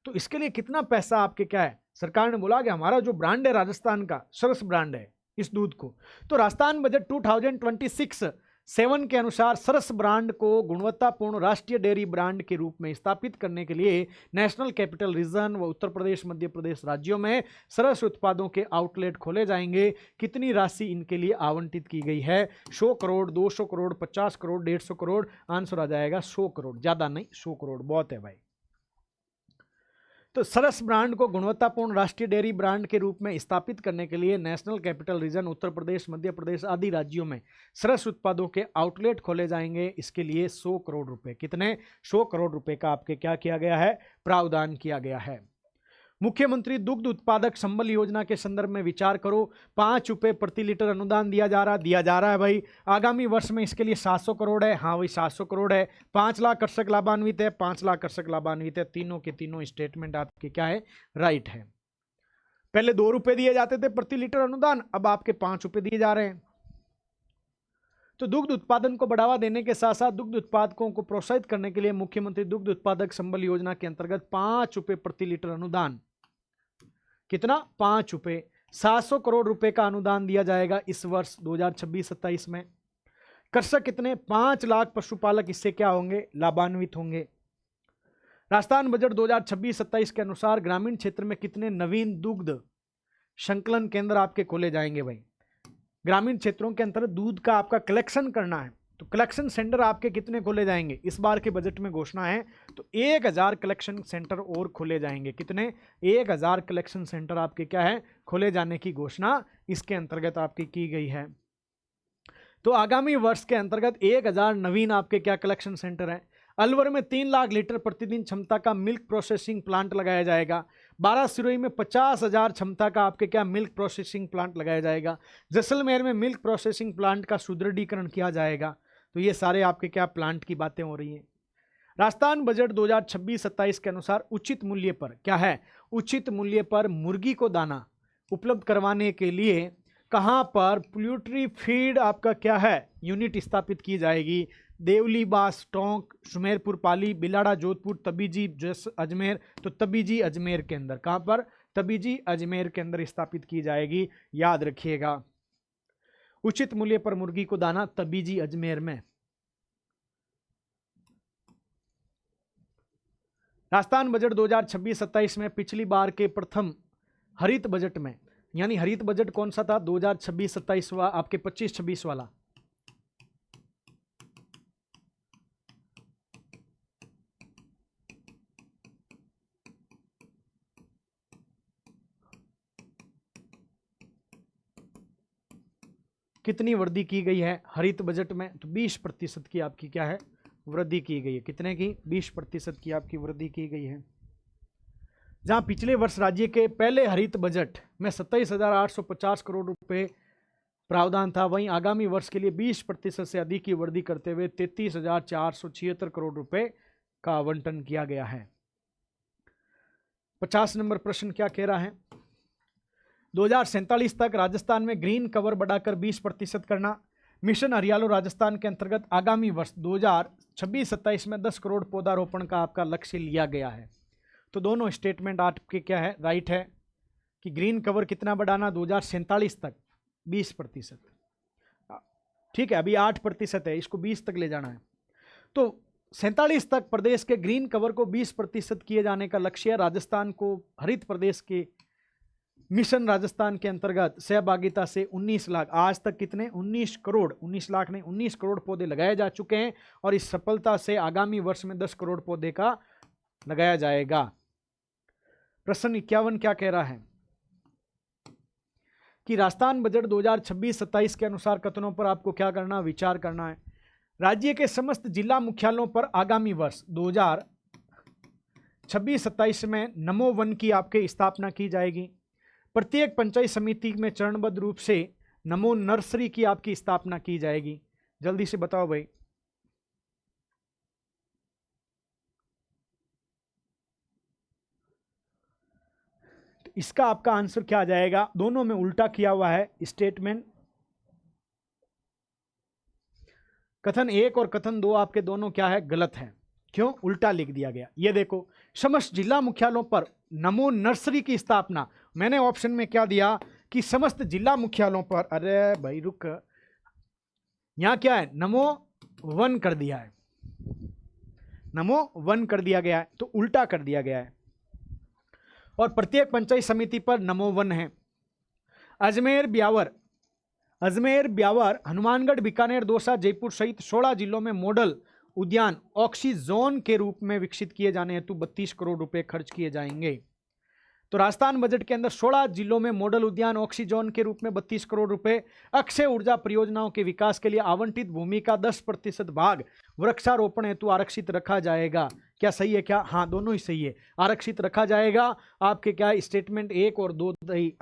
तो इसके लिए कितना पैसा आपके क्या है? सरकार ने बोला कि हमारा जो ब्रांड है राजस्थान का, सरस ब्रांड है इस दूध को। तो राजस्थान बजट 2026-7 के अनुसार सरस ब्रांड को गुणवत्तापूर्ण राष्ट्रीय डेयरी ब्रांड के रूप में स्थापित करने के लिए नेशनल कैपिटल रीजन व उत्तर प्रदेश मध्य प्रदेश राज्यों में सरस उत्पादों के आउटलेट खोले जाएंगे। कितनी राशि इनके लिए आवंटित की गई है? 100 करोड़, 200 करोड़, 50 करोड़, 150 करोड़। आंसर आ जाएगा 100 करोड़। ज़्यादा नहीं, 100 करोड़ बहुत है भाई। तो सरस ब्रांड को गुणवत्तापूर्ण राष्ट्रीय डेयरी ब्रांड के रूप में स्थापित करने के लिए national capital region Uttar Pradesh, Madhya Pradesh आदि राज्यों में सरस उत्पादों के आउटलेट खोले जाएंगे। इसके लिए 100 करोड़ रुपए, कितने? 100 करोड़ रुपए का आपके क्या किया गया है? प्रावधान किया गया है। मुख्यमंत्री दुग्ध उत्पादक संबल योजना के संदर्भ में विचार करो। 5 रुपये प्रति लीटर अनुदान दिया जा रहा है भाई। आगामी वर्ष में इसके लिए 700 करोड़ है। हाँ भाई, 700 करोड़ है। 5 लाख कृषक लाभान्वित है, 5 लाख कृषक लाभान्वित है। तीनों के तीनों स्टेटमेंट आपके क्या है? राइट है। पहले 2 रुपये दिए जाते थे प्रति लीटर अनुदान, अब आपके 5 रुपये दिए जा रहे हैं। तो दुग्ध उत्पादन को बढ़ावा देने के साथ साथ दुग्ध उत्पादकों को प्रोत्साहित करने के लिए मुख्यमंत्री दुग्ध उत्पादक संबल योजना के अंतर्गत 5 रुपये प्रति लीटर अनुदान, कितना? 5 रुपये, 700 करोड़ रुपए का अनुदान दिया जाएगा इस वर्ष 2026-27 में। कृषक कितने? 5 लाख पशुपालक इससे क्या होंगे? लाभान्वित होंगे। राजस्थान बजट 2026-27 के अनुसार ग्रामीण क्षेत्र में कितने नवीन दुग्ध संकलन केंद्र आपके खोले जाएंगे भाई? ग्रामीण क्षेत्रों के अंतर्गत दूध का आपका कलेक्शन करना है, तो कलेक्शन सेंटर आपके कितने खोले जाएंगे इस बार के बजट में घोषणा है, तो 1000 कलेक्शन सेंटर और खोले जाएंगे। कितने? 1000 कलेक्शन सेंटर आपके क्या है, खोले जाने की घोषणा इसके अंतर्गत आपकी की गई है। तो आगामी वर्ष के अंतर्गत 1000 नवीन आपके क्या कलेक्शन सेंटर हैं। अलवर में 3 लाख लीटर प्रतिदिन क्षमता का मिल्क प्रोसेसिंग प्लांट लगाया जाएगा। 12 सिरोही में 50,000 क्षमता का आपके क्या मिल्क प्रोसेसिंग प्लांट लगाया जाएगा। जैसलमेर में मिल्क प्रोसेसिंग प्लांट का सुदृढ़ीकरण किया जाएगा। तो ये सारे आपके क्या प्लांट की बातें हो रही हैं। राजस्थान बजट 2026-27 के अनुसार उचित मूल्य पर क्या है, उचित मूल्य पर मुर्गी को दाना उपलब्ध करवाने के लिए कहां पर पोल्ट्री फीड आपका क्या है यूनिट स्थापित की जाएगी। देवली, बास, टोंक, सुमेरपुर, पाली, बिलाड़ा, जोधपुर, तबीजी, अजमेर। तो तबीजी अजमेर के अंदर, कहां पर? तबीजी अजमेर के अंदर स्थापित की जाएगी, याद रखिएगा। उचित मूल्य पर मुर्गी को दाना तबीजी अजमेर में। राजस्थान बजट 2026-27 में पिछली बार के प्रथम हरित बजट में, यानी हरित बजट कौन सा था? 2026-27 आपके 25-26 वाला। कितनी वृद्धि की गई है हरित बजट में? तो 20% की आपकी क्या है, वृद्धि की गई है। कितने की? 20% की आपकी वृद्धि की गई है। जहां पिछले वर्ष राज्य के पहले हरित बजट में 27,850 करोड़ रुपए प्रावधान था, वहीं आगामी वर्ष के लिए 20% से अधिक की वृद्धि करते हुए 33,476 करोड़ रुपए का आवंटन किया गया है। 50 नंबर प्रश्न क्या कह रहा है? 2047 तक राजस्थान में ग्रीन कवर बढ़ाकर 20% करना। मिशन हरियालो राजस्थान के अंतर्गत आगामी वर्ष 2026-27 में 10 करोड़ पौधारोपण का आपका लक्ष्य लिया गया है। तो दोनों स्टेटमेंट आपके क्या है, राइट है कि ग्रीन कवर कितना बढ़ाना 2047 तक 20%। ठीक है, अभी 8% है, इसको 20 तक ले जाना है। तो 47 तक प्रदेश के ग्रीन कवर को 20% किए जाने का लक्ष्य है। राजस्थान को हरित प्रदेश के मिशन राजस्थान के अंतर्गत सहभागिता से 19 लाख, आज तक कितने? 19 करोड़, 19 लाख नहीं 19 करोड़ पौधे लगाए जा चुके हैं और इस सफलता से आगामी वर्ष में 10 करोड़ पौधे का लगाया जाएगा। प्रश्न 51 क्या कह रहा है कि राजस्थान बजट 2026-27 के अनुसार कथनों पर आपको क्या करना, विचार करना है। राज्य के समस्त जिला मुख्यालयों पर आगामी वर्ष 2026-27 में नमो वन की आपके स्थापना की जाएगी। प्रत्येक पंचायत समिति में चरणबद्ध रूप से नमो नर्सरी की आपकी स्थापना की जाएगी। जल्दी से बताओ भाई। तो इसका आपका आंसर क्या आ जाएगा? दोनों में उल्टा किया हुआ है स्टेटमेंट। कथन 1 और कथन 2 आपके दोनों क्या है, गलत है। क्यों? उल्टा लिख दिया गया। ये देखो, समस्त जिला मुख्यालयों पर नमो नर्सरी की स्थापना, मैंने ऑप्शन में क्या दिया कि समस्त जिला मुख्यालयों पर, अरे भाई रुक, यहां क्या है, नमो वन कर दिया है, नमो वन कर दिया गया है, तो उल्टा कर दिया गया है। और प्रत्येक पंचायत समिति पर नमो वन है। अजमेर, ब्यावर, हनुमानगढ़, बीकानेर, दौसा, जयपुर सहित 16 जिलों में मॉडल उद्यान ऑक्सीजोन के रूप में विकसित किए जाने हेतु 32 करोड़ रुपए खर्च किए जाएंगे। तो राजस्थान बजट के अंदर 16 जिलों में मॉडल उद्यान ऑक्सीजोन के रूप में 32 करोड़ रुपए, अक्षय ऊर्जा परियोजनाओं के विकास के लिए आवंटित भूमि का 10% भाग वृक्षारोपण हेतु आरक्षित रखा जाएगा। क्या सही है? क्या? हाँ, दोनों ही सही है, आरक्षित रखा जाएगा। आपके क्या स्टेटमेंट 1 और 2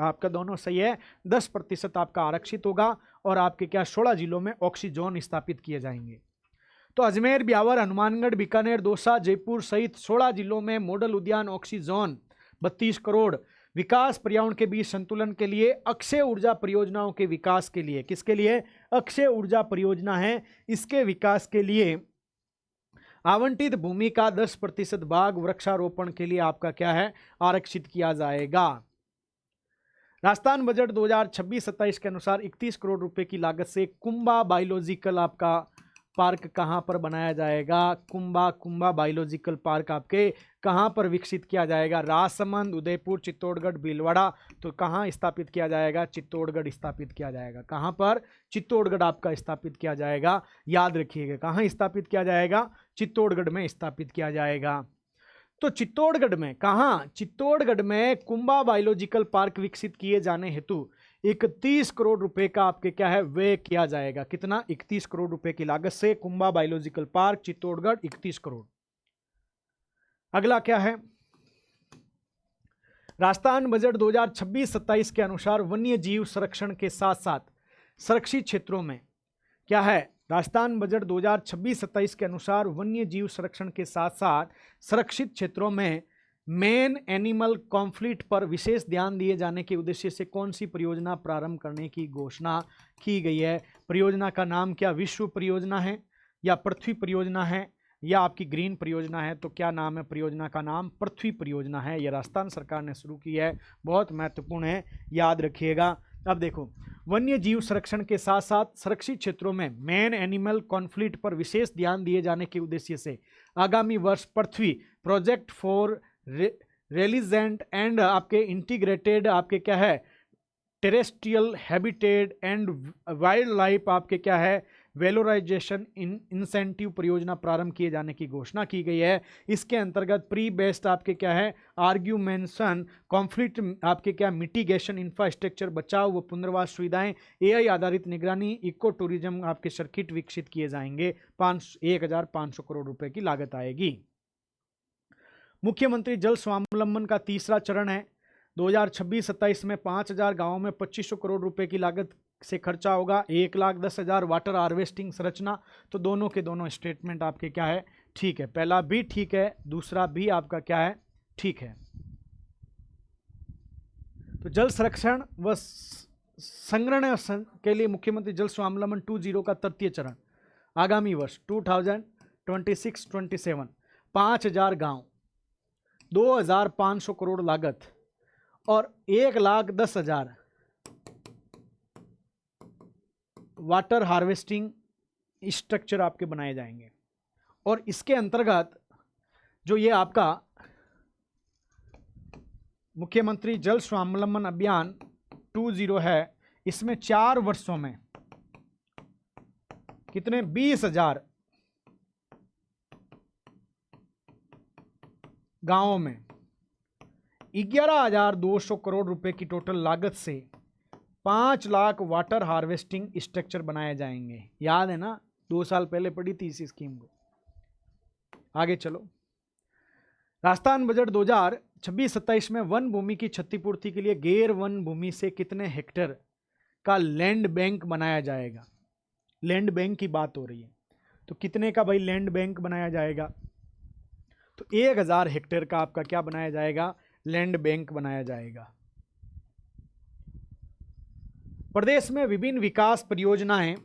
आपका दोनों सही है। 10% आपका आरक्षित होगा और आपके क्या 16 जिलों में ऑक्सीजोन स्थापित किए जाएंगे। तो अजमेर, ब्यावर, हनुमानगढ़, बीकानेर, दौसा, जयपुर सहित 16 जिलों में मॉडल उद्यान ऑक्सीजोन 32 करोड़, विकास पर्यावरण के बीच संतुलन के लिए, अक्षय ऊर्जा परियोजनाओं के विकास के लिए। किसके लिए? अक्षय ऊर्जा परियोजना है, इसके विकास के लिए आवंटित भूमि का 10% भाग वृक्षारोपण के लिए आपका क्या है, आरक्षित किया जाएगा। राजस्थान बजट 2026-27 के अनुसार 31 करोड़ रुपए की लागत से कुंभा बायोलॉजिकल आपका पार्क कहाँ पर बनाया जाएगा? कुंबा बायोलॉजिकल पार्क आपके कहाँ पर विकसित किया जाएगा? राजसमंद, उदयपुर, चित्तौड़गढ़, भीलवाड़ा। तो कहाँ स्थापित किया जाएगा? चित्तौड़गढ़ स्थापित किया जाएगा। कहाँ पर? चित्तौड़गढ़ आपका स्थापित किया जाएगा। याद रखिएगा, कहाँ स्थापित किया जाएगा? चित्तौड़गढ़ में स्थापित किया जाएगा। तो चित्तौड़गढ़ में कहाँ? चित्तौड़गढ़ में कुंबा बायोलॉजिकल पार्क विकसित किए जाने हेतु 31 करोड़ रुपए का आपके क्या है व्यय किया जाएगा। कितना? 31 करोड़ रुपए की लागत से कुंबा बायोलॉजिकल पार्क चित्तौड़गढ़ 31 करोड़। अगला क्या है? राजस्थान बजट 2026-27 के अनुसार वन्य जीव संरक्षण के साथ साथ संरक्षित क्षेत्रों में क्या है? राजस्थान बजट 2026-27 के अनुसार वन्य जीव संरक्षण के साथ साथ संरक्षित क्षेत्रों में मेन एनिमल कॉन्फ्लिक्ट पर विशेष ध्यान दिए जाने के उद्देश्य से कौन सी परियोजना प्रारंभ करने की घोषणा की गई है? परियोजना का नाम क्या विश्व परियोजना है या पृथ्वी परियोजना है या आपकी ग्रीन परियोजना है? तो क्या नाम है परियोजना का? नाम पृथ्वी परियोजना है। यह राजस्थान सरकार ने शुरू की है, बहुत महत्वपूर्ण है, याद रखिएगा। अब देखो, वन्य जीव संरक्षण के साथ साथ संरक्षित क्षेत्रों में मेन एनिमल कॉन्फ्लिक्ट पर विशेष ध्यान दिए जाने के उद्देश्य से आगामी वर्ष पृथ्वी प्रोजेक्ट फॉर रेलिजेंट एंड आपके इंटीग्रेटेड आपके क्या है terrestrial habitat and wild life आपके क्या है वेलोराइजेशन इंसेंटिव परियोजना प्रारंभ किए जाने की घोषणा की गई है। इसके अंतर्गत प्री बेस्ड आपके क्या है आर्ग्यूमेंशन कॉन्फ्लिक्ट आपके क्या मिटिगेशन इंफ्रास्ट्रक्चर बचाव व पुनर्वास सुविधाएं एआई आधारित निगरानी इको टूरिज्म आपके सर्किट विकसित किए जाएंगे। 1,500 करोड़ रुपए की लागत आएगी। मुख्यमंत्री जल स्वावलंबन का तीसरा चरण है 2026-27 में 5,000 गांवों में 2,500 करोड़ रुपए की लागत से खर्चा होगा। 1,10,000 वाटर हार्वेस्टिंग संरचना। तो दोनों के दोनों स्टेटमेंट आपके क्या है ठीक है, पहला भी ठीक है, दूसरा भी आपका क्या है ठीक है। तो जल संरक्षण व संग्रहण के लिए मुख्यमंत्री जल स्वावलंबन 2.0 का तृतीय चरण आगामी वर्ष 2026-27 5,000 गांव 2,500 करोड़ लागत और 1,10,000 वाटर हार्वेस्टिंग स्ट्रक्चर आपके बनाए जाएंगे। और इसके अंतर्गत जो ये आपका मुख्यमंत्री जल स्वावलंबन अभियान 2.0 है, इसमें 4 वर्षों में कितने 20,000 गांवों में 11,200 करोड़ रुपए की टोटल लागत से 5 लाख वाटर हार्वेस्टिंग स्ट्रक्चर बनाए जाएंगे। याद है ना, 2 साल पहले पढ़ी थी इस स्कीम को। आगे चलो, राजस्थान बजट 2026-27 में वन भूमि की क्षतिपूर्ति के लिए गैर वन भूमि से कितने हेक्टेयर का लैंड बैंक बनाया जाएगा? लैंड बैंक की बात हो रही है, तो कितने का भाई लैंड बैंक बनाया जाएगा? तो 1,000 हेक्टेयर का आपका क्या बनाया जाएगा? लैंड बैंक बनाया जाएगा। प्रदेश में विभिन्न विकास परियोजनाएं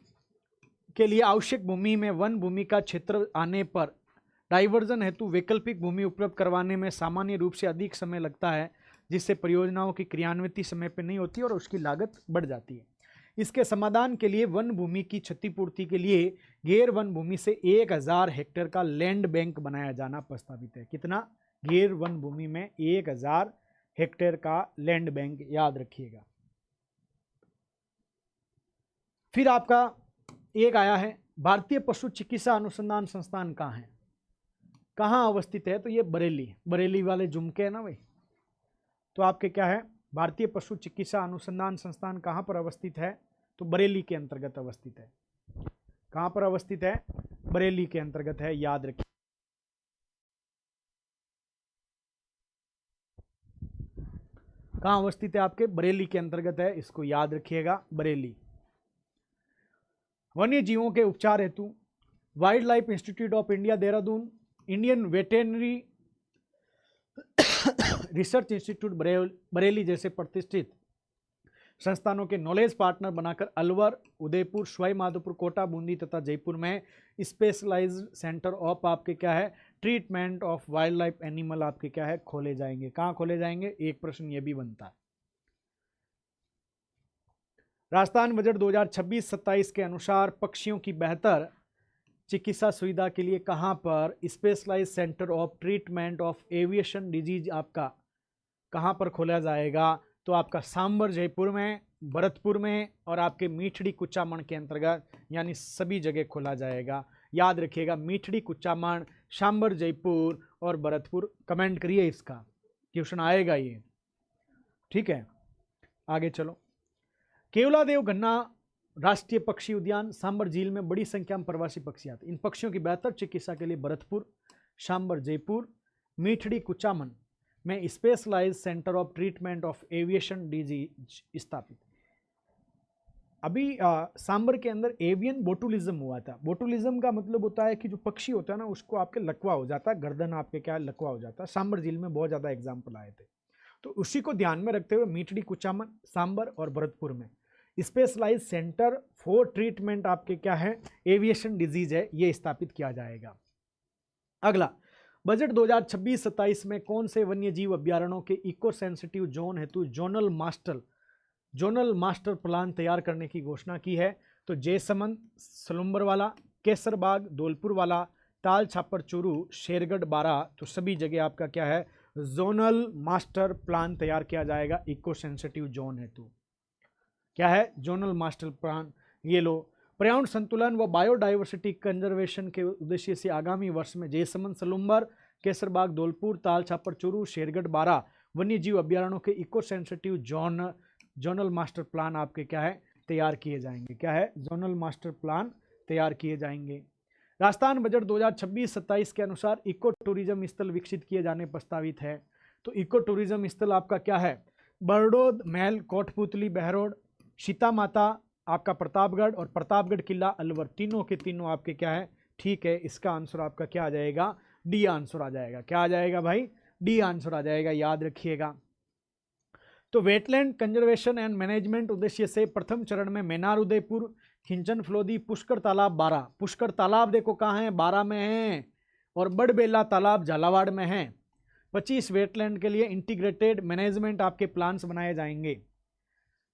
के लिए आवश्यक भूमि में वन भूमि का क्षेत्र आने पर डाइवर्जन हेतु वैकल्पिक भूमि उपलब्ध करवाने में सामान्य रूप से अधिक समय लगता है, जिससे परियोजनाओं की क्रियान्विति समय पर नहीं होती और उसकी लागत बढ़ जाती है। इसके समाधान के लिए वन भूमि की क्षतिपूर्ति के लिए गैर वन भूमि से 1,000 हेक्टेयर का लैंड बैंक बनाया जाना प्रस्तावित है। कितना? गैर वन भूमि में 1,000 हेक्टेयर का लैंड बैंक, याद रखिएगा। फिर आपका एक आया है भारतीय पशु चिकित्सा अनुसंधान संस्थान कहाँ है, कहाँ अवस्थित है? तो ये बरेली वाले झुमके है ना भाई। तो आपके क्या है भारतीय पशु चिकित्सा अनुसंधान संस्थान कहाँ पर अवस्थित है? तो बरेली के अंतर्गत अवस्थित है। कहाँ पर अवस्थित है? बरेली के अंतर्गत है, याद रखिए। कहाँ अवस्थित है आपके? बरेली के अंतर्गत है, इसको याद रखिएगा, बरेली। वन्य जीवों के उपचार हेतु wild life institute of India Dehradun, Indian veterinary research institute Bareilly जैसे प्रतिष्ठित संस्थानों के नॉलेज पार्टनर बनाकर अलवर, उदयपुर, सवाई माधोपुर, कोटा, बूंदी तथा जयपुर में स्पेशलाइज्ड सेंटर ऑफ आपके क्या है treatment of wild life animal आपके क्या है खोले जाएंगे। कहाँ खोले जाएंगे? एक प्रश्न ये भी बनता है। राजस्थान बजट 2026-27 के अनुसार पक्षियों की बेहतर चिकित्सा सुविधा के लिए कहाँ पर specialise centre of treatment of aviation disease आपका कहाँ पर खोला जाएगा? तो आपका सांबर जयपुर में, भरतपुर में और आपके मीठड़ी कुचामन के अंतर्गत, यानी सभी जगह खोला जाएगा। याद रखिएगा, मीठड़ी कुचामन, सांबर जयपुर और भरतपुर। कमेंट करिए, इसका क्वेश्चन आएगा ये, ठीक है। आगे चलो। केवलादेव गन्ना राष्ट्रीय पक्षी उद्यान, सांबर झील में बड़ी संख्या में प्रवासी पक्षी आते हैं। इन पक्षियों की बेहतर चिकित्सा के लिए भरतपुर, सांबर जयपुर, मीठड़ी कुचामन में specialise centre of treatment of aviation disease स्थापित। अभी सांबर के अंदर एवियन बोटुलिज्म हुआ था। बोटुलिज्म का मतलब होता है कि जो पक्षी होता है ना, उसको आपके लकवा हो जाता है, गर्दन आपके क्या लकवा हो जाता है। सांबर झील में बहुत ज़्यादा एग्जाम्पल आए थे, तो उसी को ध्यान में रखते हुए मीठड़ी कुचामन, सांबर और भरतपुर में स्पेशलाइज सेंटर फॉर ट्रीटमेंट आपके क्या है, एविएशन डिजीज है, ये स्थापित किया जाएगा। अगला, बजट 2026-27 में कौन से वन्य जीव अभ्यारण्यों के इको सेंसिटिव जोन हेतु जोनल मास्टर प्लान तैयार करने की घोषणा की है? तो जयसमंद, सलुम्बर वाला, केसरबाग, धौलपुर वाला, ताल छापर चूरू, शेरगढ़ बारा, तो सभी जगह आपका क्या है, जोनल मास्टर प्लान तैयार किया जाएगा इको सेंसिटिव जोन हेतु। क्या है? Zonal master plan. ये लो, पर्यावरण संतुलन व बायोडाइवर्सिटी कंजर्वेशन के उद्देश्य से आगामी वर्ष में जयसमंद, सलुम्बर, केसरबाग, धौलपुर, ताल छापर चूरू, शेरगढ़ बारा वन्य जीव अभ्यारण्यों के eco sensitive zonal master plan आपके क्या है, तैयार किए जाएंगे। क्या है? जोनल मास्टर प्लान तैयार किए जाएंगे। राजस्थान बजट 2026-27 के अनुसार इको टूरिज्म स्थल विकसित किए जाने प्रस्तावित है। तो इको टूरिज्म स्थल आपका क्या है, बरडोद महल कोटपुतली बहरोड, सीता माता आपका प्रतापगढ़ और प्रतापगढ़ किला अलवर, तीनों के तीनों आपके क्या है, ठीक है। इसका आंसर आपका क्या आ जाएगा, डी आंसर आ जाएगा। क्या आ जाएगा भाई, डी आंसर आ जाएगा, याद रखिएगा। तो वेटलैंड कंजर्वेशन एंड मैनेजमेंट उद्देश्य से प्रथम चरण में मैनार उदयपुर, खिंचन फलोदी, पुष्कर तालाब बारा। पुष्कर तालाब देखो कहाँ है, बारा में है, और बड़बेला तालाब झालावाड़ में है। 25 वेटलैंड के लिए इंटीग्रेटेड मैनेजमेंट आपके प्लान्स बनाए जाएंगे।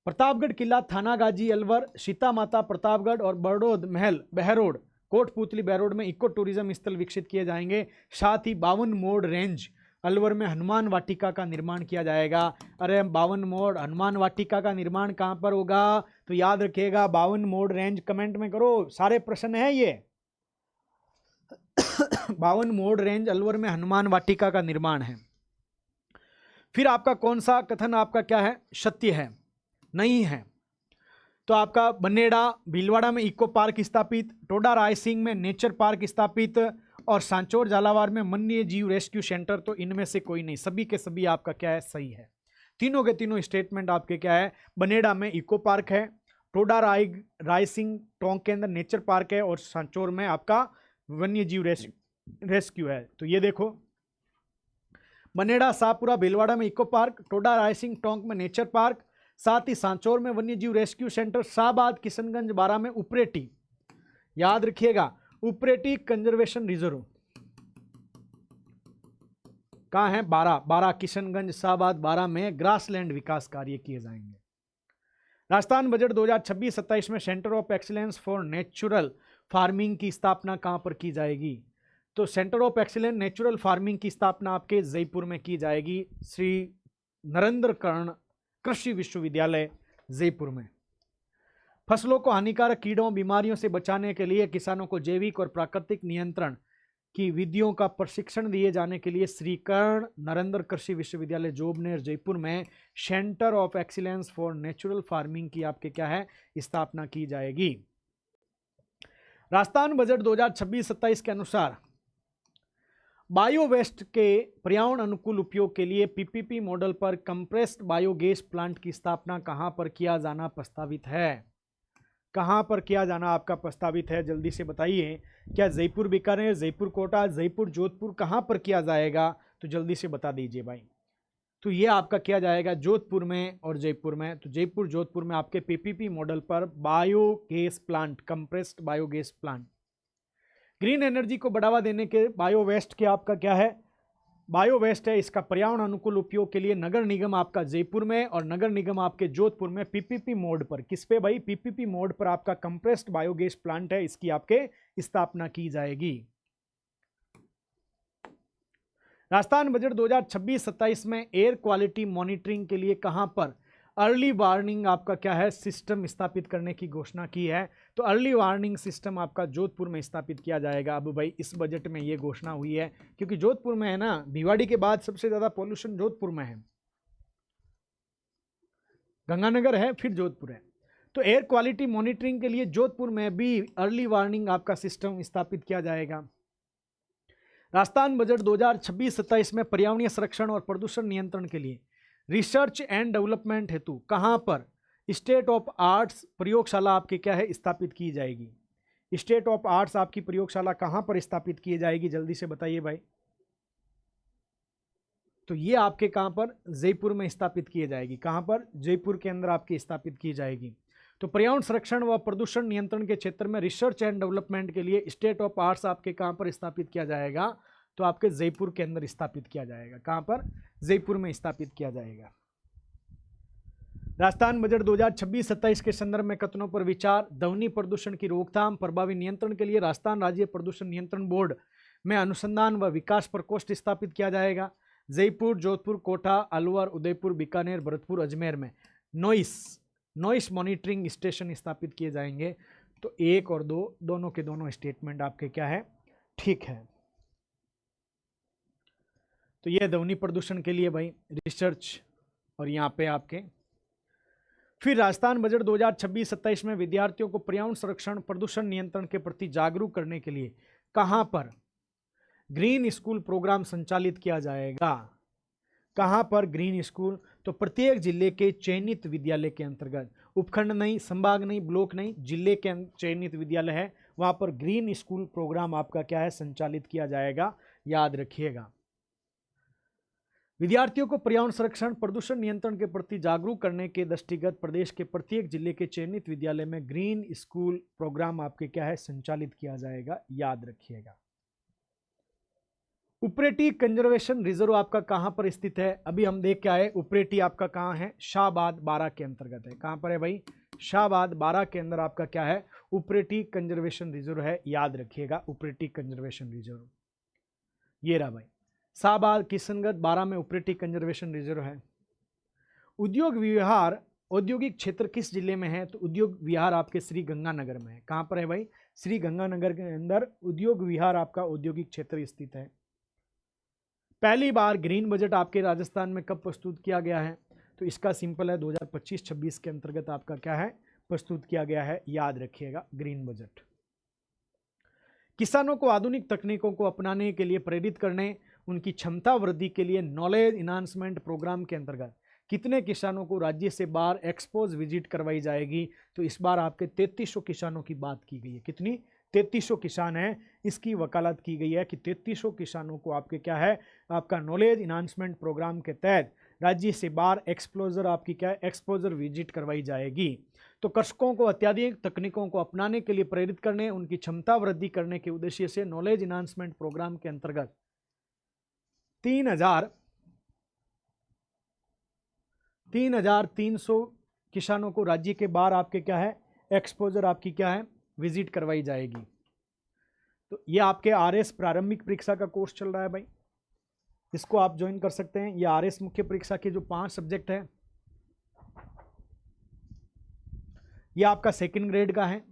प्रतापगढ़ किला, थानागाजी अलवर, सीता माता प्रतापगढ़ और बरडोद महल बहरोड कोटपुतली बहरोड में इको टूरिज्म स्थल विकसित किए जाएंगे। साथ ही 52 मोड़ रेंज अलवर में हनुमान वाटिका का निर्माण किया जाएगा। अरे 52 मोड़ हनुमान वाटिका का निर्माण कहाँ पर होगा, तो याद रखिएगा 52 मोड़ रेंज, कमेंट में करो, सारे प्रश्न है ये। 52 मोड़ रेंज अलवर में हनुमान वाटिका का निर्माण है। फिर आपका कौन सा कथन आपका क्या है, सत्य है, नहीं है? तो आपका बनेड़ा भीलवाड़ा में इको पार्क स्थापित, टोडा रायसिंह में नेचर पार्क स्थापित और सांचौर झालावाड़ में वन्य जीव रेस्क्यू सेंटर। तो इनमें से कोई नहीं, सभी के सभी आपका क्या है, सही है। तीनों के तीनों स्टेटमेंट आपके क्या है, बनेड़ा में इको पार्क है, टोडा रायसिंह टोंक के अंदर नेचर पार्क है और सांचौर में आपका वन्य जीव रेस्क्यू है। तो ये देखो, बनेड़ा शाहपुरा भीलवाड़ा में इको पार्क, टोडा रायसिंह टोंक में नेचर पार्क, साथ ही सांचौर में वन्य जीव रेस्क्यू सेंटर, शाहबाद किशनगंज बारा में उपरेटी, याद रखिएगा उपरेटी कंजर्वेशन रिजर्व कहाँ है, बारा किशनगंज शाहबाद बारा में ग्रासलैंड विकास कार्य किए जाएंगे। राजस्थान बजट 2026-27 में centre of excellence for natural farming की स्थापना कहाँ पर की जाएगी? तो centre of excellence natural farming की स्थापना आपके जयपुर में की जाएगी, श्री नरेंद्र कर्ण कृषि विश्वविद्यालय जयपुर में। फसलों को हानिकारक कीड़ों बीमारियों से बचाने के लिए किसानों को जैविक और प्राकृतिक नियंत्रण की विधियों का प्रशिक्षण दिए जाने के लिए श्री कर्ण नरेंद्र कृषि विश्वविद्यालय जोबनेर जयपुर में centre of excellence for natural farming की आपके क्या है, स्थापना की जाएगी। राजस्थान बजट 2026-27 के अनुसार बायो वेस्ट के पर्यावरण अनुकूल उपयोग के लिए पीपीपी मॉडल पर कंप्रेस्ड बायोगैस प्लांट की स्थापना कहां पर किया जाना प्रस्तावित है? कहां पर किया जाना आपका प्रस्तावित है, जल्दी से बताइए। क्या जयपुर बीकानेर, जयपुर कोटा, जयपुर जोधपुर, कहां पर किया जाएगा? तो जल्दी से बता दीजिए भाई। तो ये आपका किया जाएगा जोधपुर में और जयपुर में। तो जयपुर जोधपुर में आपके पीपीपी मॉडल पर biogas plant, compressed biogas plant. Green energy को बढ़ावा देने के बायो वेस्ट के आपका क्या है, बायो वेस्ट है, इसका पर्यावरण अनुकूल उपयोग के लिए नगर निगम आपका जयपुर में और नगर निगम आपके जोधपुर में पीपीपी मोड पर, किस पे भाई, पीपीपी मोड पर आपका कंप्रेस्ड बायोगैस प्लांट है, इसकी आपके स्थापना की जाएगी। राजस्थान बजट 2026-27 में एयर क्वालिटी मॉनिटरिंग के लिए कहां पर अर्ली वार्निंग आपका क्या है सिस्टम स्थापित करने की घोषणा की है। तो अर्ली वार्निंग सिस्टम आपका जोधपुर में स्थापित किया जाएगा। अब भाई इस बजट में ये घोषणा हुई है क्योंकि जोधपुर में है ना, भिवाड़ी के बाद सबसे ज्यादा पॉल्यूशन जोधपुर में है, गंगानगर है फिर जोधपुर है। तो एयर क्वालिटी मॉनिटरिंग के लिए जोधपुर में भी अर्ली वार्निंग आपका सिस्टम स्थापित किया जाएगा। राजस्थान बजट 2026-27 में पर्यावरणीय संरक्षण और प्रदूषण नियंत्रण के लिए रिसर्च एंड डेवलपमेंट हेतु कहां पर स्टेट ऑफ आर्ट्स प्रयोगशाला आपकी क्या है स्थापित की जाएगी। स्टेट ऑफ आर्ट्स आपकी प्रयोगशाला कहां पर स्थापित की जाएगी, जल्दी से बताइए भाई। तो ये आपके कहां पर, जयपुर में स्थापित की जाएगी। कहां पर, जयपुर के अंदर आपकी स्थापित की जाएगी। तो पर्यावरण संरक्षण व प्रदूषण नियंत्रण के क्षेत्र में रिसर्च एंड डेवलपमेंट के लिए स्टेट ऑफ आर्ट्स आपके कहां पर स्थापित किया जाएगा, तो आपके जयपुर के अंदर स्थापित किया जाएगा। कहां पर, जयपुर में स्थापित किया जाएगा। राजस्थान बजट 2026-27 के संदर्भ में कथनों पर विचार। ध्वनि प्रदूषण की रोकथाम प्रभावी नियंत्रण के लिए राजस्थान राज्य प्रदूषण नियंत्रण बोर्ड में अनुसंधान व विकास प्रकोष्ठ स्थापित किया जाएगा। जयपुर, जोधपुर, कोटा, अलवर, उदयपुर, बीकानेर, भरतपुर, अजमेर में नॉइस मॉनिटरिंग स्टेशन स्थापित किए जाएंगे। तो 1 और 2 दोनों के दोनों स्टेटमेंट आपके क्या है, ठीक है। तो ये ध्वनि प्रदूषण के लिए भाई रिसर्च, और यहाँ पे आपके फिर राजस्थान बजट 2026-27 में विद्यार्थियों को पर्यावरण संरक्षण प्रदूषण नियंत्रण के प्रति जागरूक करने के लिए कहां पर ग्रीन स्कूल प्रोग्राम संचालित किया जाएगा। कहां पर ग्रीन स्कूल, तो प्रत्येक जिले के चयनित विद्यालय के अंतर्गत, उपखंड नहीं, संभाग नहीं, ब्लॉक नहीं, जिले के चयनित विद्यालय है वहां पर ग्रीन स्कूल प्रोग्राम आपका क्या है संचालित किया जाएगा, याद रखिएगा। विद्यार्थियों को पर्यावरण संरक्षण प्रदूषण नियंत्रण के प्रति जागरूक करने के दृष्टिगत प्रदेश के प्रत्येक जिले के चयनित विद्यालय में ग्रीन स्कूल प्रोग्राम आपके क्या है संचालित किया जाएगा, याद रखिएगा। उपरेटी कंजर्वेशन रिजर्व आपका कहां पर स्थित है, अभी हम देख के आए। उपरेटी आपका कहां है, शाहबाद 12 के अंतर्गत है। कहां पर है भाई, शाहबाद 12 के अंदर आपका क्या है, उपरेटी कंजर्वेशन रिजर्व है, याद रखिएगा। उपरेटी कंजर्वेशन रिजर्व ये रहा भाई, शाहबाद किशनगढ़ 12 में उपरेटी कंजर्वेशन रिजर्व है। उद्योग विहार औद्योगिक क्षेत्र किस जिले में है, तो उद्योग विहार आपके श्री गंगानगर में है। कहां पर है भाई, श्री गंगानगर के अंदर उद्योग विहार आपका औद्योगिक क्षेत्र स्थित है। पहली बार ग्रीन बजट आपके राजस्थान में कब प्रस्तुत किया गया है, तो इसका सिंपल है 2025-26 के अंतर्गत आपका क्या है प्रस्तुत किया गया है, याद रखिएगा ग्रीन बजट। किसानों को आधुनिक तकनीकों को अपनाने के लिए प्रेरित करने, उनकी क्षमता वृद्धि के लिए नॉलेज इन्हांसमेंट प्रोग्राम के अंतर्गत कितने किसानों को राज्य से बाहर एक्सपोज विजिट करवाई जाएगी, तो इस बार आपके 3300 किसानों की बात की गई है। कितनी, 3300 किसान हैं, इसकी वकालत की गई है कि 3300 किसानों को आपके क्या है, आपका नॉलेज इन्हांसमेंट प्रोग्राम के तहत राज्य से बाहर एक्सप्लोजर आपकी क्या है, एक्सपोजर विजिट करवाई जाएगी। तो कृषकों को अत्याधुनिक तकनीकों को अपनाने के लिए प्रेरित करने, उनकी क्षमता वृद्धि करने के उद्देश्य से नॉलेज इन्हांसमेंट प्रोग्राम के अंतर्गत 3,300 किसानों को राज्य के बाहर आपके क्या है एक्सपोजर आपकी क्या है विजिट करवाई जाएगी। तो ये आपके आरएस प्रारंभिक परीक्षा का कोर्स चल रहा है भाई, इसको आप ज्वाइन कर सकते हैं। ये आरएस मुख्य परीक्षा के जो 5 सब्जेक्ट है, ये आपका सेकंड ग्रेड का है।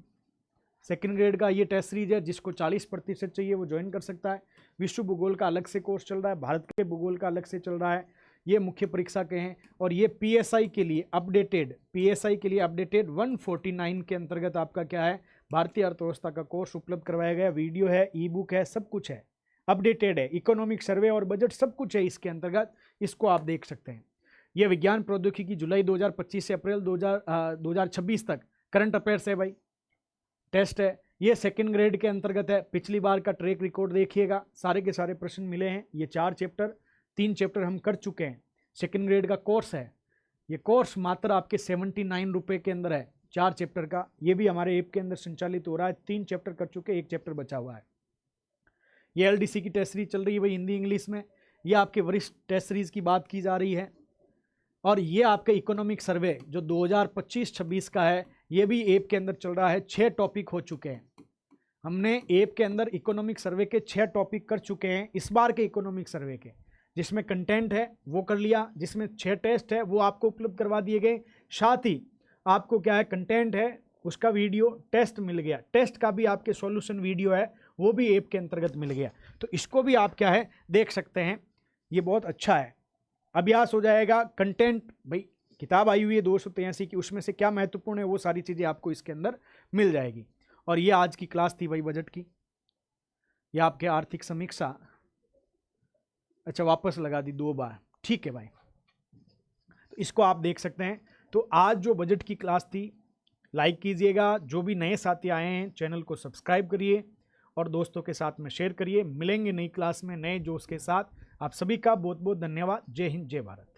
सेकंड ग्रेड का ये टेस्ट सीरीज है, जिसको 40% चाहिए वो ज्वाइन कर सकता है। विश्व भूगोल का अलग से कोर्स चल रहा है, भारत के भूगोल का अलग से चल रहा है। ये मुख्य परीक्षा के हैं। और ये पीएसआई के लिए अपडेटेड 149 के अंतर्गत आपका क्या है भारतीय अर्थव्यवस्था का कोर्स उपलब्ध करवाया गया। वीडियो है, ई बुक है, सब कुछ है, अपडेटेड है। इकोनॉमिक सर्वे और बजट सब कुछ है इसके अंतर्गत, इसको आप देख सकते हैं। ये विज्ञान प्रौद्योगिकी जुलाई 2025 से अप्रैल 2026 तक करंट अफेयर्स है भाई, टेस्ट है। ये सेकंड ग्रेड के अंतर्गत है। पिछली बार का ट्रैक रिकॉर्ड देखिएगा, सारे के सारे प्रश्न मिले हैं। ये 4 चैप्टर 3 चैप्टर हम कर चुके हैं। सेकंड ग्रेड का कोर्स है। ये कोर्स मात्र आपके 79 रुपये के अंदर है, 4 चैप्टर का। ये भी हमारे ऐप के अंदर संचालित हो रहा है। 3 चैप्टर कर चुके, 1 चैप्टर बचा हुआ है। ये एलडीसी की टेस्ट सीरीज चल रही है भाई, हिंदी इंग्लिश में। ये आपके वरिष्ठ टेस्ट सीरीज की बात की जा रही है। और ये आपका इकोनॉमिक सर्वे जो 2025-26 का है, ये भी ऐप के अंदर चल रहा है। 6 टॉपिक हो चुके हैं। हमने ऐप के अंदर इकोनॉमिक सर्वे के 6 टॉपिक कर चुके हैं इस बार के इकोनॉमिक सर्वे के, जिसमें कंटेंट है वो कर लिया, जिसमें 6 टेस्ट है वो आपको उपलब्ध करवा दिए गए। साथ ही आपको क्या है, कंटेंट है उसका वीडियो, टेस्ट मिल गया, टेस्ट का भी आपके सॉल्यूशन वीडियो है वो भी ऐप के अंतर्गत मिल गया। तो इसको भी आप क्या है देख सकते हैं, ये बहुत अच्छा है। अभ्यास हो जाएगा। कंटेंट भाई किताब आई हुई है 283 की, उसमें से क्या महत्वपूर्ण है वो सारी चीज़ें आपको इसके अंदर मिल जाएगी। और ये आज की क्लास थी भाई बजट की, ये आपके आर्थिक समीक्षा। अच्छा वापस लगा दी 2 बार, ठीक है भाई, तो इसको आप देख सकते हैं। तो आज जो बजट की क्लास थी, लाइक कीजिएगा। जो भी नए साथी आए हैं चैनल को सब्सक्राइब करिए और दोस्तों के साथ में शेयर करिए। मिलेंगे नई क्लास में नए जोश के साथ। आप सभी का बहुत बहुत धन्यवाद। जय हिंद, जय भारत।